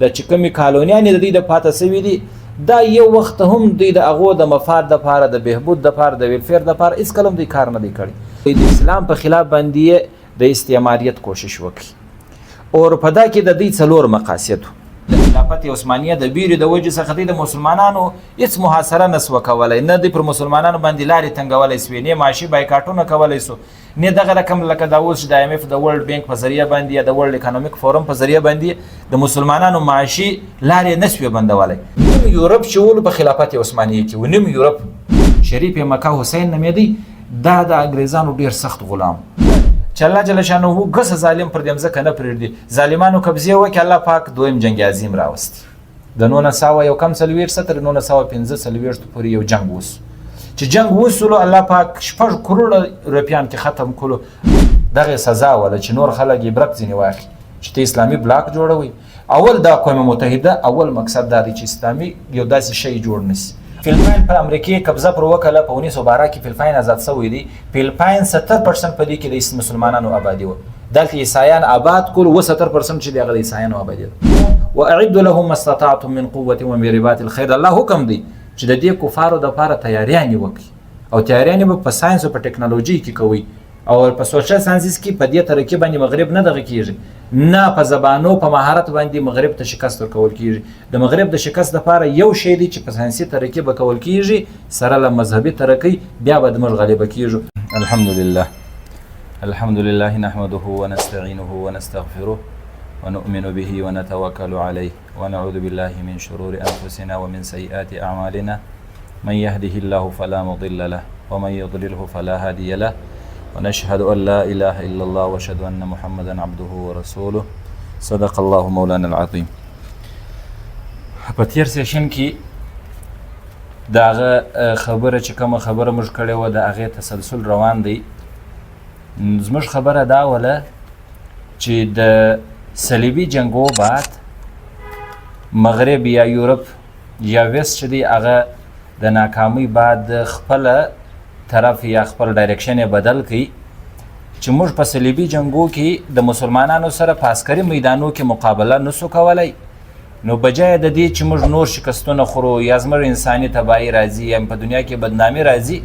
د چې کومې کالونیانې د دوی د پاته سوي دي دا یو وخت هم دوی د هغو د مفاد دپاره د بهبود دپاره د ویلفیر دپاره هېڅکله هم دوی کار نه دی کړی د اسلام په خلاف باندې یې د استعماریت کوشش وکړي اور په دا کې د دوی 4 مقاصد د خلافت عثمانیه د بیرې د وجې څخه دوی د مسلمانانو هېڅ محاصره نسوه کولی نه دوی پر مسلمانانو باندې لارې تنګولی سوې نه معاشي بایکاټونه کولی سو نه دغه رقم لکه دا اوس چې د IMF د ورلډ بینک په ذریعه باندې یا د ورلډ اکانومیک فورم په ذریعه باندې د مسلمانانو معاشي لارې نسوې بندولی نیم یورپ چې ولو په خلافت عثمانیه کې و نیم یورپ شریف مکه حسین نومېدی دا د انګریزانو ډېر سخت غلام چې الله جل شانه ګسه ظالم پر دې مځکه نه پرېږدي ظالمانو قبضې وکړي الله پاک دویم جنګ عظیم راوستی د 1900 یو کم 40 تر 1945 پورې یو جنګ وسو چې جنګ وسولو الله پاک 6 کروڑه روپیان کې ختم کړو دغه سزا ولا چې نور خلک عبرت ځینې واخلي چې ته اسلامي بلاک جوړوي اول دا قوم متحده اول مقصد دا دی چې اسلامي یو داسې شی جوړ نشي فلپاین پر امریکې قبضه پر وکړه په 1912 کې فلپاین آزاد شوی دی فلپاین 70% په دې کې د مسلمانانو آبادي و دلته عیسایان آباد کول و 70% چې دغه عیسایانو آبادي واعدوا لهم ما استطعتم من قوه ومن رباط الخيل الله حکم دی چې د دې کفارو دپاره تیاریانې وکړي او تیاریانې به په ساینس او په ټکنالوژي کې کوي او په سوشل ساینسز کې په دې طریقې باندې مغرب نه دغه کیږي نه په زبانو په مهارت باندې مغرب ته شکست ورکول کیږي د مغرب د شکست لپاره یو شی دی چې په ساینسي طریقې به کول کیږي سره له مذهبي طریقې بیا به موږ غلبه کیږو الحمد لله نحمده ونستعينه ونستغفره ونؤمن به ونتوكل عليه ونعوذ بالله من شرور أنفسنا ومن سيئات أعمالنا من يهده الله فلا مضل له ومن يضلله فلا هادي له ونشهد أن لا إله إلا الله وأشهد أن محمدا عبده ورسوله صدق الله مولانا العظيم. په تیر سیشن کې د هغه خبره چې کومه خبره موږ کړې وه د هغې تسلسل روان دی. زموږ خبره دا وله چې د صلیبي جنګو بعد مغرب یا یورپ یا ویست چې دی هغه د ناکامۍ بعد خپله طرف یا خپل ډایرکشن یې بدل کړي چې موږ په صلیبي جنګو کې د مسلمانانو سره په عسکري میدانو کې مقابله نسو کولی نو بجای د دې چې موږ نور شکستونه خورو یا زموږ انساني تباهي راځي یا په دنیا کې بدنامي راځي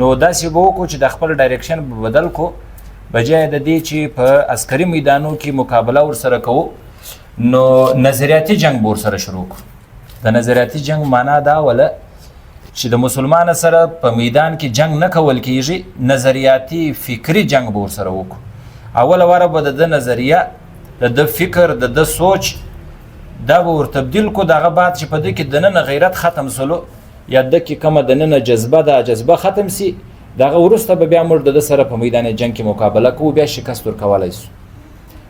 نو داسې به وکړو چې د خپل ډایرکشن به بدل کو بجای د دې چې په عسکري میدانو کې مقابله ورسره کوو نو نظریاتي جنګ به ورسره شروع کړو. د نظریاتي جنګ معنا دا وله چې د مسلمان سره په میدان کې جنگ نه کول کیږي نظریاتي فکری جنگ به ورسره وکړو. اوله واره به د نظریه د فکر د سوچ دا به ور تبدیل کو دغه بعد چې په دې کې د نن غیرت ختم سلو یا د کې کومه د نن جذبه ختم سي دغه وروسته به بیا موږ د سره په میدان جنگ کې مقابله کوو بیا شکست ورکولای سو.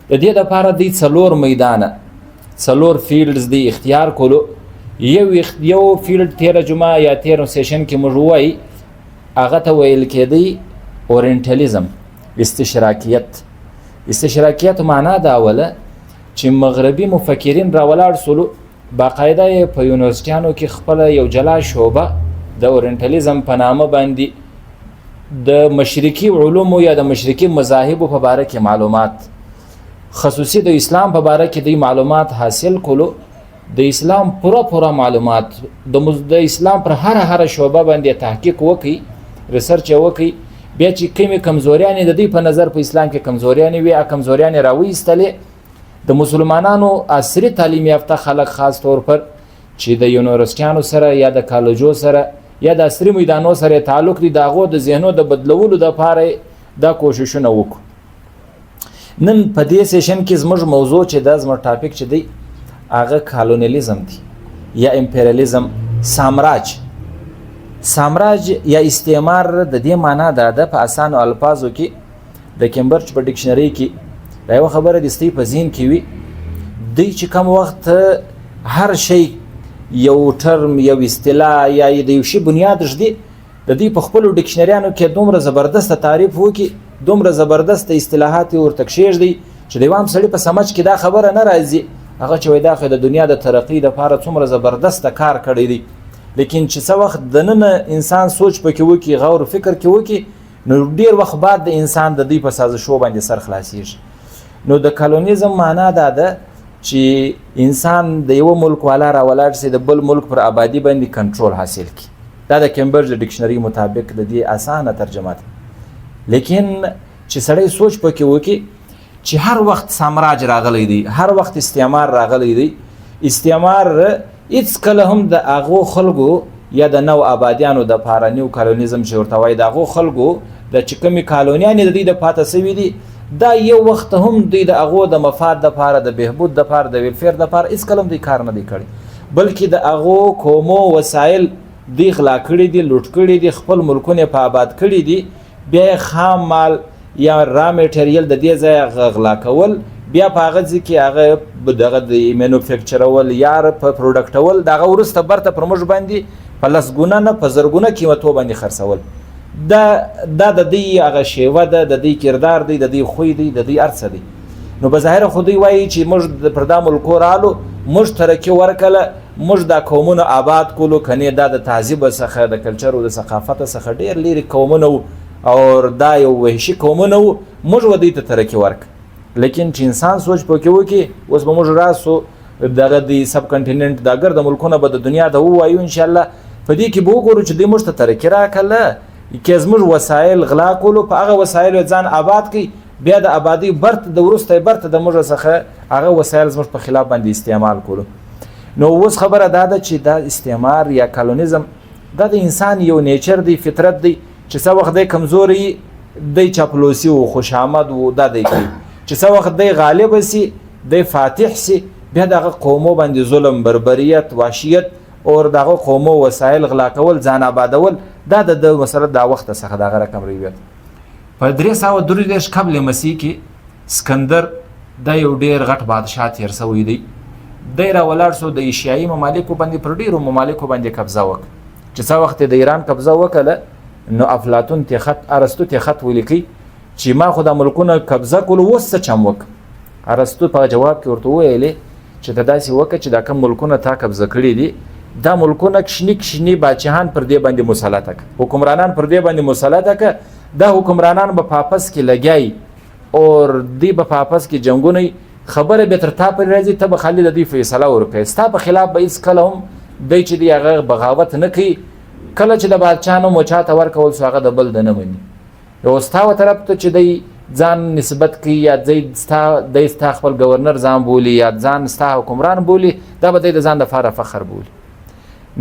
د دې لپاره دی 4 میدانه 4 فیلډز دی اختیار کولو. یو فیلډ تیره جمعه یا تیره سیشن کې موږ وایي هغه ته ویل کېدی اورینټالیزم استشراکیت معنا دا وله چې مغربي مفکرین راولاړ سولو باقاعده یې په یونیورسټیانو کې خپله یو جلا شعبه د اورینټالیزم په نامه باندې د مشرقي علومو یا د مشرقي مذاهبو په باره کې معلومات خصوصي د اسلام په باره کې دوی معلومات حاصل کولو د اسلام پوره معلومات د اسلام پر هر شعبه باندې تحقیق وکړي ریسرچ وکړي بیا چې کومې کمزوریانې د دوی په نظر په اسلام کې کمزوریانې وي هغه کمزوریانې راویستلې د مسلمانانو عصري تعلیم یافته خلک خاص طور پر چې د یونیورسټیانو سره یا د کالجو سره یا د عصري میدانو سره تعلق لري د هغو د ذهنو د بدلولو دپاره دا کوششونه وکړو. نن په دې سیشن کې زموږ موضوع چې دا زموږ ټاپک چې دی هغه کالونیلیزم دی یا امپریالیزم سامراج یا استعمار د دې معنا دا ده په اسانو الفاظو کې د کیمبرج په ډکشنری کې دا یو خبره د ستی په ذهن کې وي دوی چې کوم وخت هر شی یو ټرم یو اصطلاح یا د یو شي بنیاد ږدي د دوی په خپلو ډکشنریانو کې دومره زبردسته تعریف وکړي دومره زبردسته اصطلاحات یې ورته کښېږدي چې د یو عام سړي په سمج کې دا خبره نه راځي هغه چې وایي دا خو د دنیا د ترقۍ دپاره څومره زبردسته کار کړی دی لیکن چې څه وخت دننه انسان سوچ پکې وکړي غور فکر کې وکړي نو ډېر وخت بعد د انسان د دوی په سازشو باندې سر خلاصیږي. نو د کالونیزم معنا دا ده چې انسان د یو ملک والا راولاړ سي د بل ملک پر آبادی باندې کنټرول حاصل کی. دا د کیمبرج ډکشنری مطابق د دې اسانه ترجمه ده. لیکن چې سړی سوچ پکې وکي چې هر وخت سامراج راغلی دی، هر وخت استعمار راغلی دی، استعمار هیڅ کله هم د هغو خلکو یا د نو آبادیانو د پاره نیو کالونیزم چې ورته وایي د هغو خلکو د چې کومې کالونیانې د دوی د پاته سوي دي دا یو وخت هم دوی د هغو د مفاد دپاره د بهبود دپاره د ویلفیر دپاره هېڅ کله هم دوی کار نه دی کړی، بلکې د هغو کومو وسایل دوی غلا کړي دي، لوټ کړي دي، خپل ملکونه په آباد کړي دي، بیا یې خام مال یا را میټریل د دې ځای غلا کول، بیا په هغه ځای کې هغه دغه د مینوفیکچرول یا په پروډکټول د هغه وروسته برته پر موږ باندې په لسګونه نه په زرګونه قیمتو باندې خرڅول. دا د دوی هغه شیوه ده، د دوی کردار دی، د دوی خوی دی، د دوی هر څه دی. نو بظاهره خو دوی وایي چې موږ پر دا ملکو رالو، موږ ترقي ورکړله، موږ دا قومونه آباد کولو، کنې دا د تهذیب څخه د کلچر او د ثقافت څخه ډېر لرې قومونه وو او دا یو وحشي قومونه وو، موږ به دوی ته ترقي ورکړو. لیکن چې انسان سوچ پکې وکړي اوس به موږ راسو دغه د سب کنټیننټ دا ګرده ملکونه به د دنیا ته ووایو انشاءالله، په دې کې به وګورو چې دوی موږ ته ترقي راکړله، که زموږ وسایل غلا کولو، په هغه وسایلو ځان آباد کړي، بیا د آبادۍ برته د وروستی برته د موږ څخه هغه وسایل زموږ په خلاف باندې استعمال کولو. نو اوس خبره دا ده چې دا استعمار یا کالونیزم دا د انسان یو نیچر دی، فطرت دی، چې څه وخت دی کمزوری دی چاپلوسي و خوشامد و دا دی کوي، چې څه وخت دی غالب سي، دی فاتح سي، بیا دغه قومو باندې ظلم، بربریت، وحشیت او دغه قومو وسایل غلا کول، ځان آبادول، دا د مثلا دا وخت څخه دغه رقم رویت. په 333 قبل مسیح کې اسکندر دا یو ډیر غټ بادشاه تیر شوی دی، دی راولاړ سو د ایشیایي ممالکو باندې پر ډیرو ممالکو باندې قبضه وکړه. چې څه وخت د ایران قبضه وکړه نو افلاطون ته خط ارسطو ته خط ولیکي چې ما خو د ملکونو قبضه کول وس چم وک. ارسطو په جواب کې ورته ویلي چې دا داسې وکړه چې دا کوم ملکونه تا قبضه کړي دي دا ملکونه کشنی بادشاهان پر دې باندې مسلط کړه، حکمرانان پر دې باندې مسلط کړه، دا حکمرانان به پاپس کې لګیای او دی به پاپس کې جنگونه خبره به تر تا پر راځي، ته به خالد دی فیصله ورکړي، ستا په خلاف به هیڅ کله هم دی چې دی هغه بغاوت نه کوي، کله چې د بادشاهانو مچاته ورکول سو هغه د بل د نه مني، یو ستا و طرف ته چې دی ځان نسبت کوي یا دی ستا خپل گورنر ځان بولي یا ځان ستا حکمران بولي، دا به دی د ځان دپاره فخر بولي.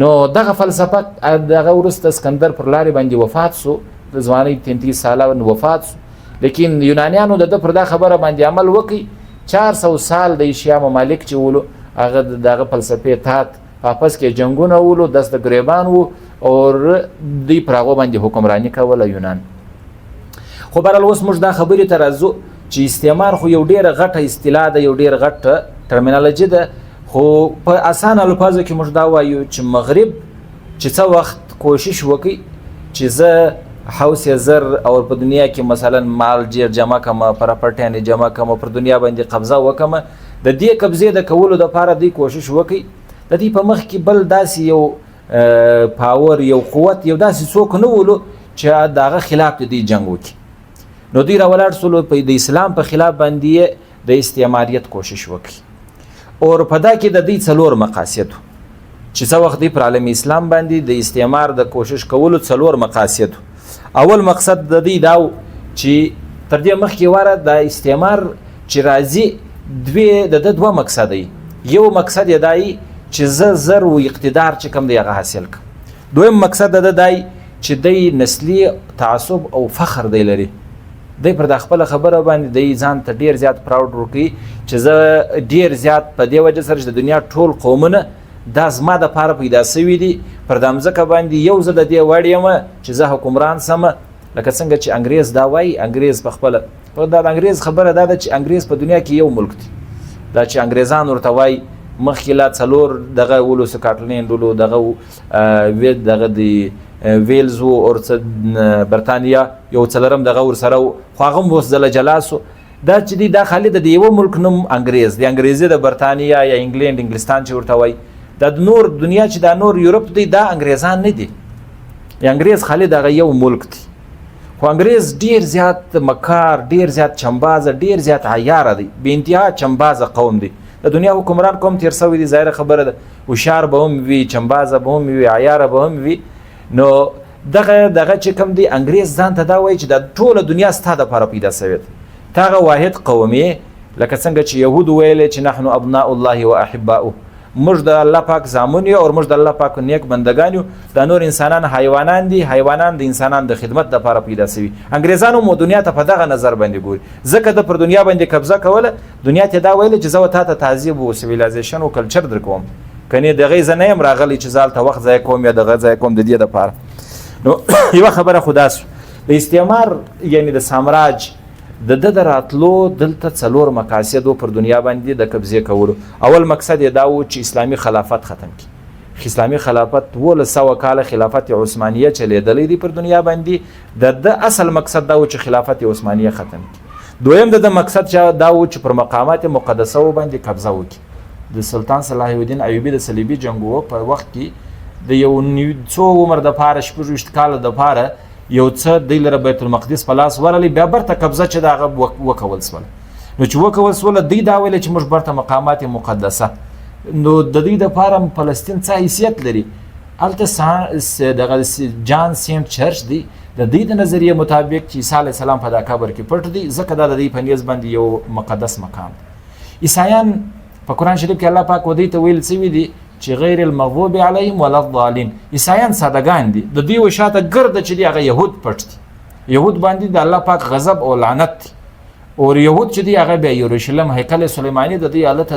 نو دغه فلسفه دغه وروسته اسکندر پر لارې باندې وفات سو، د ځوانۍ 33 ساله وفات سو، لیکن یونانیانو د ده پر دا خبره باندې عمل وکړي. 400 سال د ایشیا ممالک چې ولو هغه دغه فلسفې تات پاپس کې جنگونه ولو، دست ګریبان وو او دوی پر هغو باندې حکمراني کوله یونان. خو برحال اوس موږ دا خبرې ته راځو چې استعمار خو یو ډېره غټه اصطلاح ده، یو ډېر غټه ټرمینالوجي ده، خو په اسان الفاظو کې موږ دا وایو چې مغرب چې څه وخت کوشش وکړي چې زه حوس زر او په دنیا کې مثلا مال جیر جمع کم، پراپرټیانې جمع کم، پر دنیا باندې قبضه وکم، د دې قبضې د کولو دپاره دوی کوشش وکړي د دې په مخ کې بل داسې یو پاور، یو قوت، یو داسې څوک نه ولو چې د هغه خلاف د دوی جنګ وکړي. نو دوی راولاړ سولو د اسلام په خلاف باندې د استعماریت کوشش وکړي او په دا کې د دوی 4 مقاصد چې څه وخت دوی پر عالم اسلام باندې د استعمار د کوشش کولو 4 مقاصد. اول مقصد د دوی دا چې تر دې مخکې واره د استعمار چې راځي د 2 مقصد دی. یو مقصد یې دی چې زر و اقتدار چې کوم دی هغه حاصل کړي. دویم مقصد د دی چې دی نسلی تعصب او فخر دی لري، دی پر د خپل خبره باندې دی ځان ته ډیر زیات پراود ورکوي چې زه ډیر زیات په دې وجه سره چې د دنیا ټول قومونه دا زما دپاره پیدا سوي دي، پر د مځکه باندې یو زه د دې وړ یم چې زه حکمران سم، لکه څنګه چې انګریز دا وایي. انګریز په خپله دا د انګریز خبره دا ده چې انګریز په دنیا کې یو ملک دی، دا چې انګریزان ورته وایي مخکې لا 4 دغه ولو سکاټلینډ ولو دغه د ویلز و او برطانیا یو 4م دغه ورسره خو هغه هم اوس ځله جلا سو. دا چې دی دا خالي د یوه ملک نوم انګریز دی، انګریزي د برطانیا یا انګلستان چې ورته وایي، د نور دنیا چې دا نور یورپ دی دا انګریزان نه دي، انګریز خالي دغه یو ملک دی. خو انګریز ډیر زیات مکار، ډیر زیات چمبازه، ډیر زیات عیاره دی، بې انتها چمبازه قوم دی. د دنیا حکمران کوم تیر شوی دي، ظاهره خبره ده، هوښیار به هم وي، چمبازه به هم وي، عیاره به هم وي. نو دغه چې کوم دی انګریز ځان ته دا وایي چې د ټوله دنیا ستا دپاره پیدا سوې ده. ته هغه واحد قوم یې، لکه څنګه چې یهودو ویلې چې نحن ابناء الله و احباؤه، موږ د الله پاک زامن یو او موږ د الله پاک نیک بندگان یو. دا نور انسانان حیوانان دي، حیوانان د انسانان د خدمت دپاره پیدا سوي. انګریزانو مو دنیا ته په دغه نظر باندې ګوري، ځکه د پر دنیا باندې قبضه کوله. دنیا ته دا ویل چې زه تا ته تهذیب او سیویلایزیشن او کلچر در کوم، کني دغه زه نه یم راغلی چې زال ته وخت ځای کوم یا دغه ځای کوم د دې دپاره. نو یوه خبره خدا سو د استعمار یعنی د سامراج د راتلو دلته څلور مقاصد پر دنیا باندې د قبضې کولو. اول مقصد یې دا و چې اسلامي خلافت ختم کړي. اسلامي خلافت 1200 کاله خلافت عثمانیه چلیدلې دي پر دنیا باندې. د اصل مقصد دا و چې خلافت عثمانیه ختم کړي. دویم د مقصد دا و چې پر مقامات مقدسه باندې قبضه وکړي. د سلطان صلاح الدین ایوبی د صلیبي جنگو په وخت کې د یو څو عمر د پاره 26 کاله د پاره یو څه دی لره بیت المقدس په لاس ورلی، بیا برته قبضه چې د هغه وکول سول. نو چې وکول سول دی دا ویل چې موږ برته مقامات مقدسه، نو د دې دپاره فلسطین څه حیثیت لري؟ هلته دغه جان سینټ چرچ دی، د دې د نظریې مطابق چې عیسی علیه السلام په دا قبر کې پټ دی، ځکه دا د دې په نیز باندې یو مقدس مقام دی. عیسایان په قرآن شریف کې الله پاک ودې ته ویل سوي دي چې غیر المغضوب علیهم ولا الضالین. عیسایان سادهګان دي، د دوی وشاته ګرده چې دی هغه یهود پټ دي. یهود باندې د الله پاک غضب او لعنت دی. او یهود چې دی هغه بیا یروشلم هیکل سلیمانی د دې حالت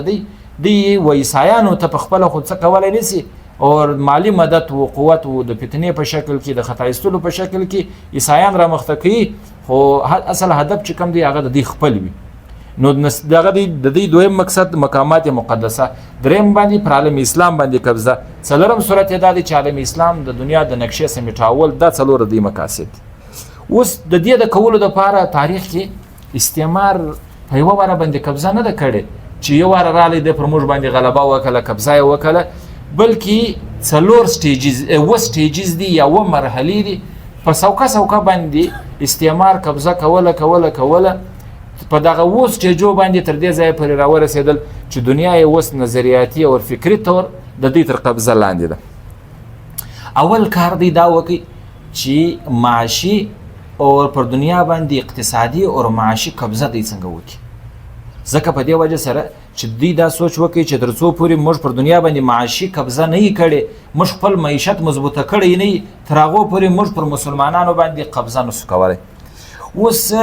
دی و عیسایانو ته په خپله خود څه کولی نشي، او مالی مدد و قوت و د فتنې په شکل کې، د خطا ایستلو په شکل کې عیسایان را مخته کوي، خو اصل هدف چې کوم دی هغه د دې خپل وي. نو دغه د دې دویم مقصد مقامات مقدسه. دریم باندې پر عالم اسلام باندې قبضه. څلورم صورت دا دی چې عالم اسلام د دنیا د نقشې سمیټاول. دا څلور دی مقاصد. اوس د دې د کولو دپاره تاریخ کې استعمار په یوه واره باندې قبضه نه ده کړې چې یو واره رالی دی پر موږ باندې غلبه وکړه، قبضه یې وکړه، بلکې څلور سټیجز دي یا اووه مرحلې دي. په سوکه باندې استعمار قبضه کوله په دغه اوس سټیجو باندې تر دې ځایه پورې راورسېدل چې دنیا یې اوس نظریاتي او فکري طور د دې تر قبضه لاندې ده. اول کار دی دا وکړي چې معاشي او پر دنیا باندې اقتصادي او معاشي قبضه دی څنګه وکړي. ځکه په دې وجه سره چې دوی دا سوچ وکړي چې تر څو پورې موږ پر دنیا باندې معاشي قبضه نه یې کړې، موږ خپل معیشت مضبوطه کړی نه یي، تر هغو پورې موږ پر مسلمانانو باندې قبضه نسو کولی. اوس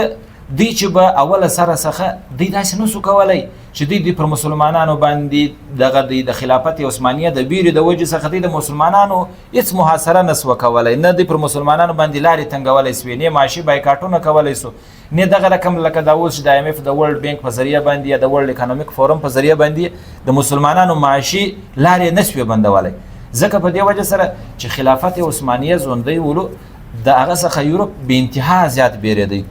دوی چې به اوله سره څخه دوی داسې نسو کولی چې دوی پر مسلمانانو باندې دغه د خلافت عثمانیه د بیرې د وجې څخه دوی د مسلمانانو هېڅ محاصره نسوه کولی، نه دوی پر مسلمانانو باندې لارې تنګولی سوې، نه معاشي بایکاټونه کولی سو، نه دغه رقم لکه دا اوس چې د IMF د ورلډ بینک په ذریعه باندې یا د ورلډ اکانومیک فورم په ذریعه باندې د مسلمانانو معاشي لارې نسوې بندولی. ځکه په دې وجه سره چې خلافت عثمانیه ژوندی ولو د هغه څخه یورپ بې انتها زیات بیرېدی.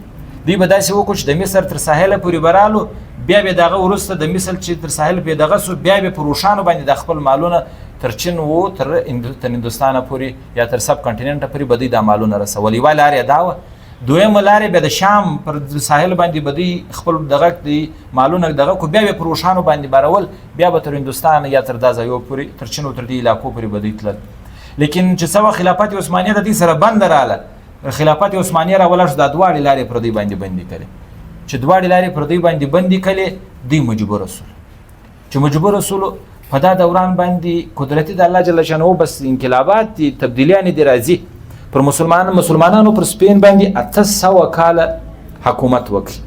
دوی به داسې وکړو چې د مصر تر ساحله پورې به رالو، بیا به دغه وروسته د مصر چې تر ساحل پورې دغه سو، بیا به په روښانو باندې د خپل مالونه تر چین و تر هندوستانه پورې یا تر سب کانټیننټه پورې به دوی دا مالونه رسول. یوه لارې دا وه. دویمه لارې بیا د شام پر ساحل باندې به دوی خپل دغه د مالونه دغه کو، بیا به په روښانو باندې بارول، بیا به تر هندوستان یا تر دا ځایو پورې تر چین و تر دې علاقو پورې به دوی تلل. لیکن چې څه وخت خلافت عثمانیه د دې سره بنده راله، خلافت عثمانیه راولاړ شو، دا دواړې لارې پر دوی باندې بندي کړې. چې دواړې لارې پر دوی باندې بندي کړې، دوی مجبور رسول. چې مجبور رسول په دا دوران باندې قدرتي د الله جل شانه بس انقلابات دي، تبدیلیان دي راځي. پر مسلمانانو پر سپین باندې 800 کاله حکومت وکړي.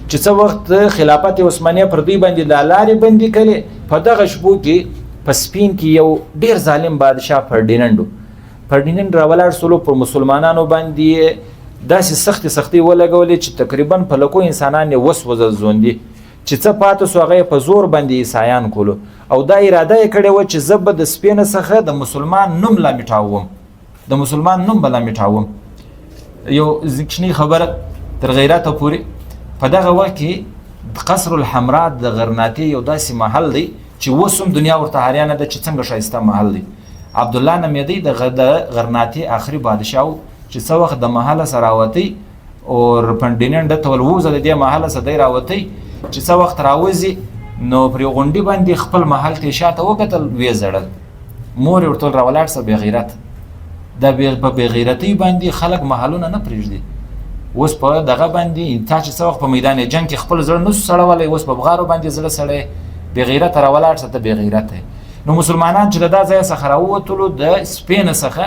چې څه وخت خلافت عثمانیه پر دوی باندې د لارې بندي کړې، په دغه شپو کې په سپین کې یو ډیر ظالم بادشاه فردینند راولاړ سولو پر مسلمانانو باندې داسې سختي ولګولې چې تقریبا په لکو انسانان یې وسوځل ژوندي، چې څه پاتې سو هغه په زور باندې عیسایان کولو، او دا اراده یې کړې وه چې زه به د سپینه څخه د مسلمان نوم لا میټاوم، د مسلمان نوم به لا میټاوم. یو کوچنۍ خبره تر غیرته پورې په دغه وخت کې قصر الحمراء د غرناطې یو داسې محل دی چې اوس هم دنیا ورته حیرانه ده چې څنګه ښایسته محل دی. عبدالله نمیدی د غرناطې آخري بادشاه چې څه وخت د محله سره راوتی او فردینند ته ولوزه د دې محله سره دی راوتی، چې څه وخت راوځي نو پرې غونډي باندې خپل محل ته شاته وکتل وې زړل مور ورته راولاړ سه بې غیرت دا په بې غیرتۍ باندې خلک محلونه نه پرېږدي اوس په دغه باندې تا چې څه وخت په میدان جنګ کې خپل زړه نسو سړولی اوس په بغارو باندې زړه سړی بې غیرته راولاړ سه ته بې غیرته نو مسلمانان چې د دا ځای څخه راووتلو د سپین څخه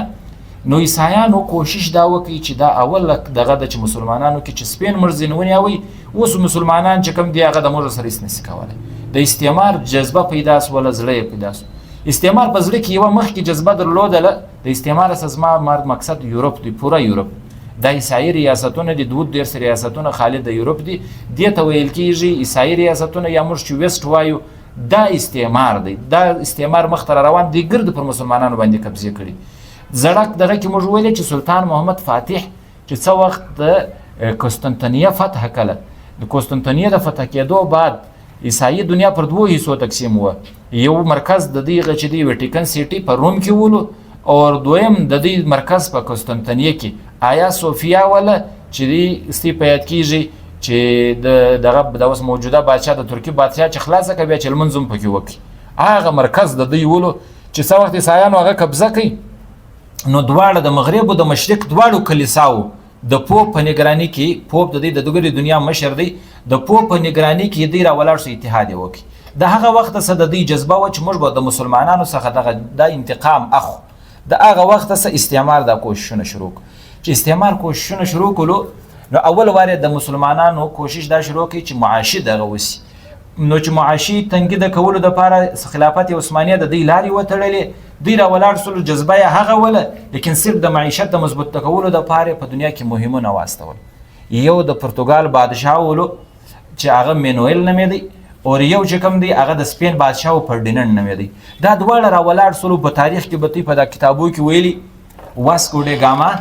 نو عیسایانو کوشش دا وکړي چې دا اول دغه د چې مسلمانانو کې چې سپین مرزین ونیوي اوس مسلمانان چې کوم دی هغه د موږ سره هېڅ نشي کولی د استعمار جذبه پیدا سوله زړه یې پیدا سو استعمار په زړه کې یوه مخکې جذبه درلودله د استعمار څخه زما مقصد یورپ دی پوره یورپ دا عیسایي ریاستونه دي 22 ریاستونه خالي د یورپ دي دې ته ویل کېږي عیسایي ریاستونه یا موږ چې ویسټ وایو دا استعمار دی دا استعمار مخ ته روان دی ګرد پر مسلمانانو باندې قبضه کړي زړک دغه کې موږ ویلې چې سلطان محمد فاتح چې څه وخت د قسطنطنیه فتح کړه د قسطنطنیه د فتح کېدو بعد عیسائی دنیا پر دوه حصو تقسیم و یو مرکز د دې چې دی ویټیکن سیټي په روم کې ولو او دویم د دې مرکز په قسطنطنیه کې آیا صوفیا ولا چې دی استیپایت کیږي چې دغه د اوس موجوده بادشاه د ترکی بادشاه چې خلاصه کوي چې المنظم پکې وکي هغه مرکز د دې ولو چې څو وخت عیسایانو هغه قبضه کوي نو دواړه د مغرب او د مشرق دواړو کلیساو د پوپ په نگرانی کې پوپ د دې د دغه دنیا مشر دی د پوپ په نگرانی کې دی راولاړ شو اتحاد وکي د هغه وخت څخه د دې جذبه و چې موږ به د مسلمانانو څخه د انتقام اخو د هغه وخت څخه استعمار د کوششونه شروع چې استعمار کوششونه شروع کړو نو اول واره د مسلمانانو کوشش دا شروع کړي چې معاشي دغه وسی نو چې معاشي تنګي د کولو د لپاره خلافت عثمانیه د دې لارې وتړلې دی راولاړ سول جذبه یې هغه وله لیکن صرف د معیشت د مضبوط کولو د لپاره په دنیا کې مهمونه واستول یو د پرتګال بادشاه ولو چې هغه مینوئل نومېدی او یو چې کوم دی هغه د سپین بادشاه فردینند نومېدی دا دواړه راولاړ سول په تاریخ کې به په د کتابو کې ویلي واسکو ډ ګاما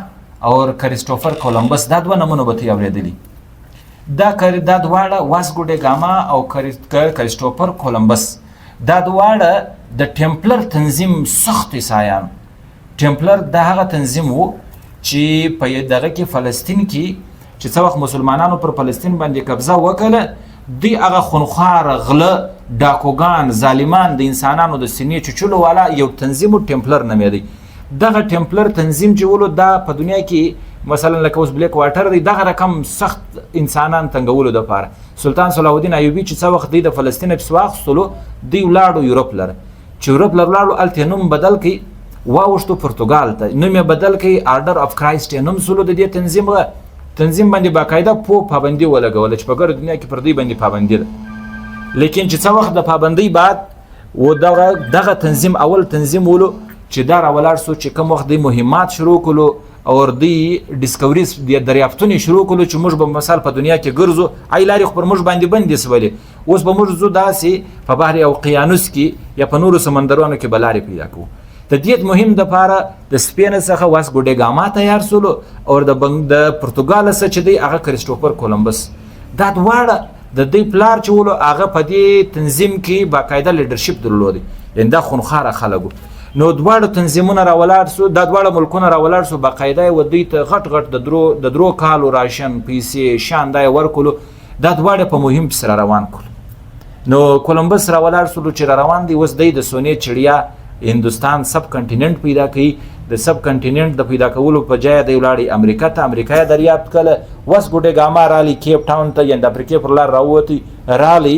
او کریسټوفر کولمبس دا دوه نمونه به اورېدلي دا دواړه واسکو ډ ګاما او کریسټوفر کولمبس دا دواړه د ټمپلر تنظیم سخت عیسایان ټمپلر دا هغه تنظیم وو چې په دغه کې فلسطین کې چې څو وخت مسلمانانو پر فلسطین باندې قبضه وکړه دی هغه خونخوار غله ډاکوګان ظالمان د انسانانو د سینې چچلو والا یو تنظیم ټمپلر نومېدی دغه ټمپلر تنظیم چې ولو دا په دنیا کې مثلا لکه اوس بلیک واټر دی دغه رقم سخت انسانان تنګولو د پاره سلطان صلاح الدین ایوبی چې څو وخت دی د فلسطین په واخستلو دی ولاړو یورپ لره چې یورپ لرلاړو الته نوم بدل کی واوښتو پرتګال ته نوم یې بدل کی آرډر اف کرایسټ نوم سولو د دې تنظیم باندې باقاعده پابندي ولګول چې په ګر دنیا کې پر دې باندې پابندي ده لیکن چې څو وخت د پابندۍ بعد و دغه تنظیم اول تنظیم ولو چې دا راولاړ سو چې کوم وخت د مهمات شروع کولو او دی ډیسکوریز د دریافتونی شروع کولو چې موږ به مثال په دنیا کې ګرځو ای لارې خو پر موږ باندې بندې سولې اوس به موږ زو داسې په بحر او اقیانوس کې یا په نورو سمندرونو کې بلارې پیدا کوو د دې مهم د پاره د سپین څخه واسکو ډ ګاما تیار سولو او د پرتګال څخه چې دی هغه کریسټوفر کولمبس دا دواړه د دې پلار چې ولو هغه په دې تنظیم کې باقاعده لیډرشپ درلودي انده خونخواره خلکو نو دواړه تنظیمونه راولاړ سو دا دواړه ملکونه راولاړ سو باقاعده و دوی ته غټ د درو کالو راشن پیسې شان دای ورکولو دا دواړه په مهم سره روان کړ نو کولمبس راولاړ سو چې روان دی وس د سونې چړیا هندستان سب کنټیننټ پیدا کړي د سب کنټیننټ د پیدا کولو په ځای د ولاړی امریکا ته امریکا دریافت کړه واسکو ډ ګاما رالی کیپ ټاون ته یا د افریقې پر لار راوتی رالی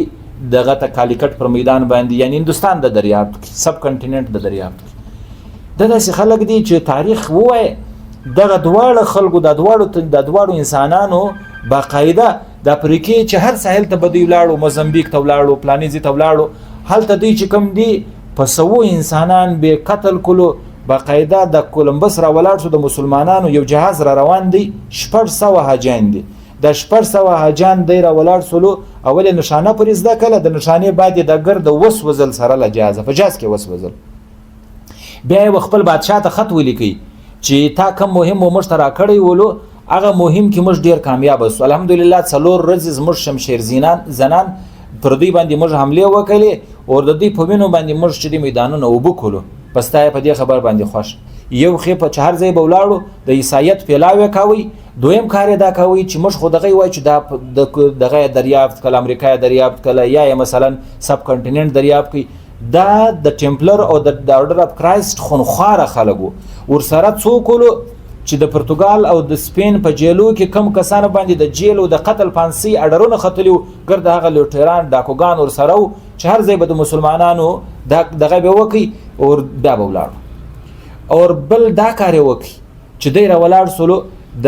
دغه ته کالیکټ پر میدان باندې یعنی هندستان د دریافت سب کنټیننټ د دریافت دغه خلک دي چې تاریخ وای دغه دواړه خلکو د دواړو انسانانو باقاعده د افریقې چې هر ساحل ته بدی ولاړو موزمبیک ته ولاړو پلانیزي ته ولاړو هلته دی چې کم دی په سوو انسانان به قتل کولو باقاعده د کولمبس را ولاړ شو د مسلمانانو یو جهاز را روان دی 400 حاجیان دي د 400 حاجیان دی را ولاړ سولو اول نشانه پر زده کله د نشانه بعد د ګرد وس وزل سره لجازه په جاز کې وس وزل بیا خپل بادشاہ ته خط ولیکي چې تا کوم مهم مشترک کړی ولو هغه مهم کې مش ډیر کامیاب اوس الحمدلله څلور ورځې مش شمشیر زنان پر دې باندې مش حمله وکړي او د دې په وینو باندې مش چې د میدانونو وبکلو پس تا په دې خبر باندې خوش یو خې په چهار ځای بولاړو د عیسایت پیلاوي کاوي دویم کار یې دا کوي چې موږ خو دغه وایو چې دا دغه دریافت کله امریکا دریافت کله یا مثلا سب کنټیننټ دریافت کوي دا د ټمپلر او د اورډر اف کرایست خونخواره خلکو ورسره څوک چې د پرتګال او د سپین په جیلو کې کم کسانو باندې د جیل او د قتل پانسي اډرونه ختلي ګرد هغه لوټران ډاکوګان ورسره چې هر ځای به د مسلمانانو دغه به وکي او بیا به ولاړ او بل دا کار وکي چې دی را ولاړ سولو د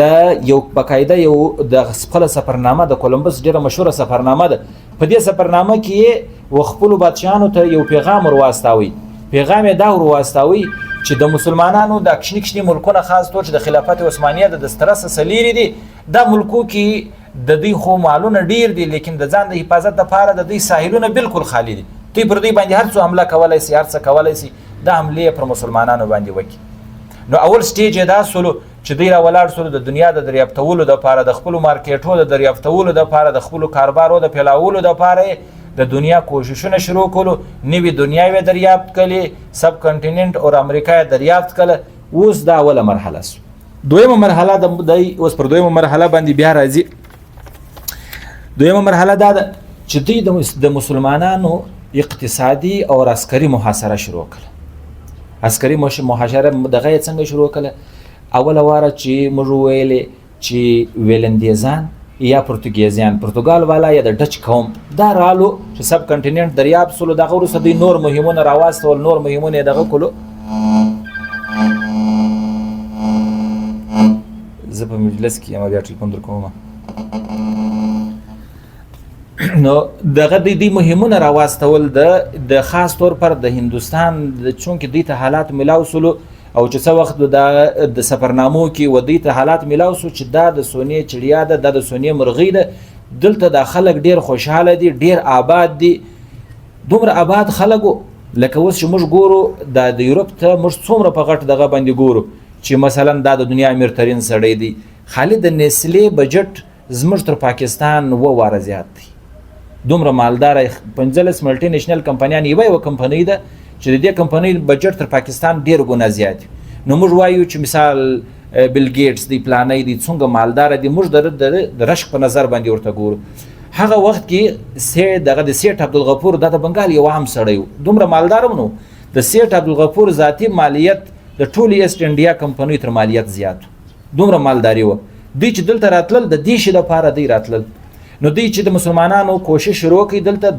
یو باقاعده یو د خپل سفرنامه د کولمبس ډیره مشهوره سفرنامه ده په دې سفرنامه کې وخپل بادشاهانو ته یو پیغام ورواستاوي پیغام دا ورواستاوي چې د مسلمانانو د کشنی ملکونه خاص طور چې د خلافت عثمانیه د دسترس سلیری دي د ملکو کې د دې خو مالونه ډیر دي لیکن د ځان د حفاظت لپاره د دې ساحلونه بالکل خالی دي دوی پر دې باندې هر څه حمله کولای شي هر څه کولای شي د حمله پر مسلمانانو باندې وکړي نو اول سټیج دا سولو چې دوی را ولاړ سولو د دنیا د دریافتولو د لپاره د خپل مارکیټو د دریافتولو د لپاره د خپل کاروبارو د پیلاولو د لپاره د دنیا کوششونه شروع کولو نوې دنیاوی دریافت کړي سب کنټیننټ او امریکا دریافت کړي اوس دا اوله مرحله سو دویمه مرحله د اوس پر دویمه مرحله باندې بیا راځي دویمه مرحله دا ده چې دوی د مسلمانانو اقتصادي او عسکري محاصره شروع کړه عسکري محاصره دغه څنګه شروع کړه اوله واره چې موږ ویلې چې ویلندیزان یا پرتګیزیان پرتګال والا یا د ډچ قوم دا رالو چې سب کنټیننټ دریاب سولو دغه وروسته دوی نور مهمونه راواستول نور مهمونه دغه کولو زه په مجلس کې یم بیا ټلیفون در کوم نو دغه دوی مهمونه راواستول د خاص طور پر د هندوستان چونکې دوی ته حالات ملاو سولو او چې څه وخت د سفرنامو کې ودی ته حالات ملاو سو چې دا د سونی چړیا ده د سونی مرغی ده دلته د خلک ډیر خوشاله دي ډیر آباد دي دومره آباد خلکو لکه اوس چې موږ ګورو د یورپ ته موږ څومره په غټ دغه باندې ګورو چې مثلا دا د دنیا امیر سړی دی خالد نسلې بجټ زموږ تر پاکستان واره زیات دی دومره مالدار 15 ملټي نېشنل کمپنیان یو کمپنی ده چې د دې کمپنۍ بجټ تر پاکستان ډیر ګونه زیات نو موږ وایو چې مثال بیل ګیټس دی پلانای دی څنګه مالدار دی موږ د رشک په نظر باندې ورته ګورو هغه وخت کې دغه د سیټ عبدالغفور د بنگال یو عام سړی دومره مالدار نو د سیټ عبدالغفور ذاتی مالیت د ټولي ایست انډیا کمپنۍ تر مالیت زیات دومره مالداري و دوی چې دلته راتلل د دې شي لپاره دی راتلل نو دوی چې د مسلمانانو کوشش شروع کړي دلته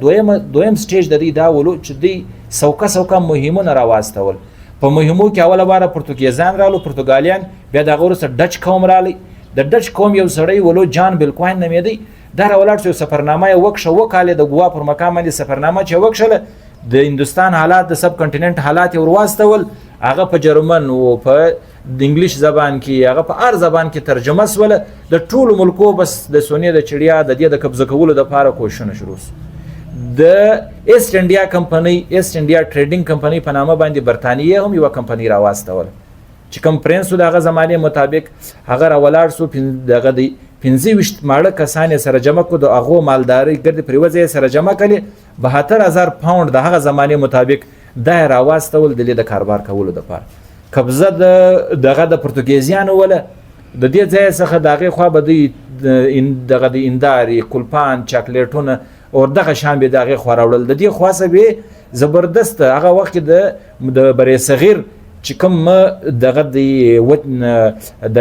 دویم سټیج د دې دا ولو چې دوی سوکا مهمونه راواستول په مهمو کې اوله باره پرتګیزان رالو پرتګالیان بیا دغه وروسته ډچ قوم رالی د ډچ قوم یو سړی ولو جان بلکواین نومېدی دا راولاړ شو سفرنامه یې وکښه وکالې د ګوا پر مقام باندې سفرنامه چې وکښله د هندوستان حالات د سب کنټیننټ حالات یې ورواستول هغه په جرمن او په د انګلیش زبان کې هغه په هر زبان کې ترجمه سوله د ټولو ملکو بس د سونی د چړیا د دې د قبضه کولو لپاره کوښښونه شروع د ایست انډیا کمپنۍ ایست انډیا ټریډینګ کمپنۍ په نامه باندې برتانیې هم یو کمپنۍ راواستول چې کوم پرنس دغه زمانه مطابق هغه راولاړ سو دغه دی 25 ماړه کسان سره جمع کو د هغه مالداري ګرد پریوځي سره جمع کړي 72000 پاوند د هغه زمانه مطابق دا راواستول د کاروبار کولو لپاره قبضه دغه د پرتګیزیانو ولا د دې ځای څخه دغه خو به دغه د انداري کلپان چاکلیټونه او دغه شان به دغه خو راوړل د دې خاصه به زبردست هغه وخت د بری صغیر چې کوم دغه د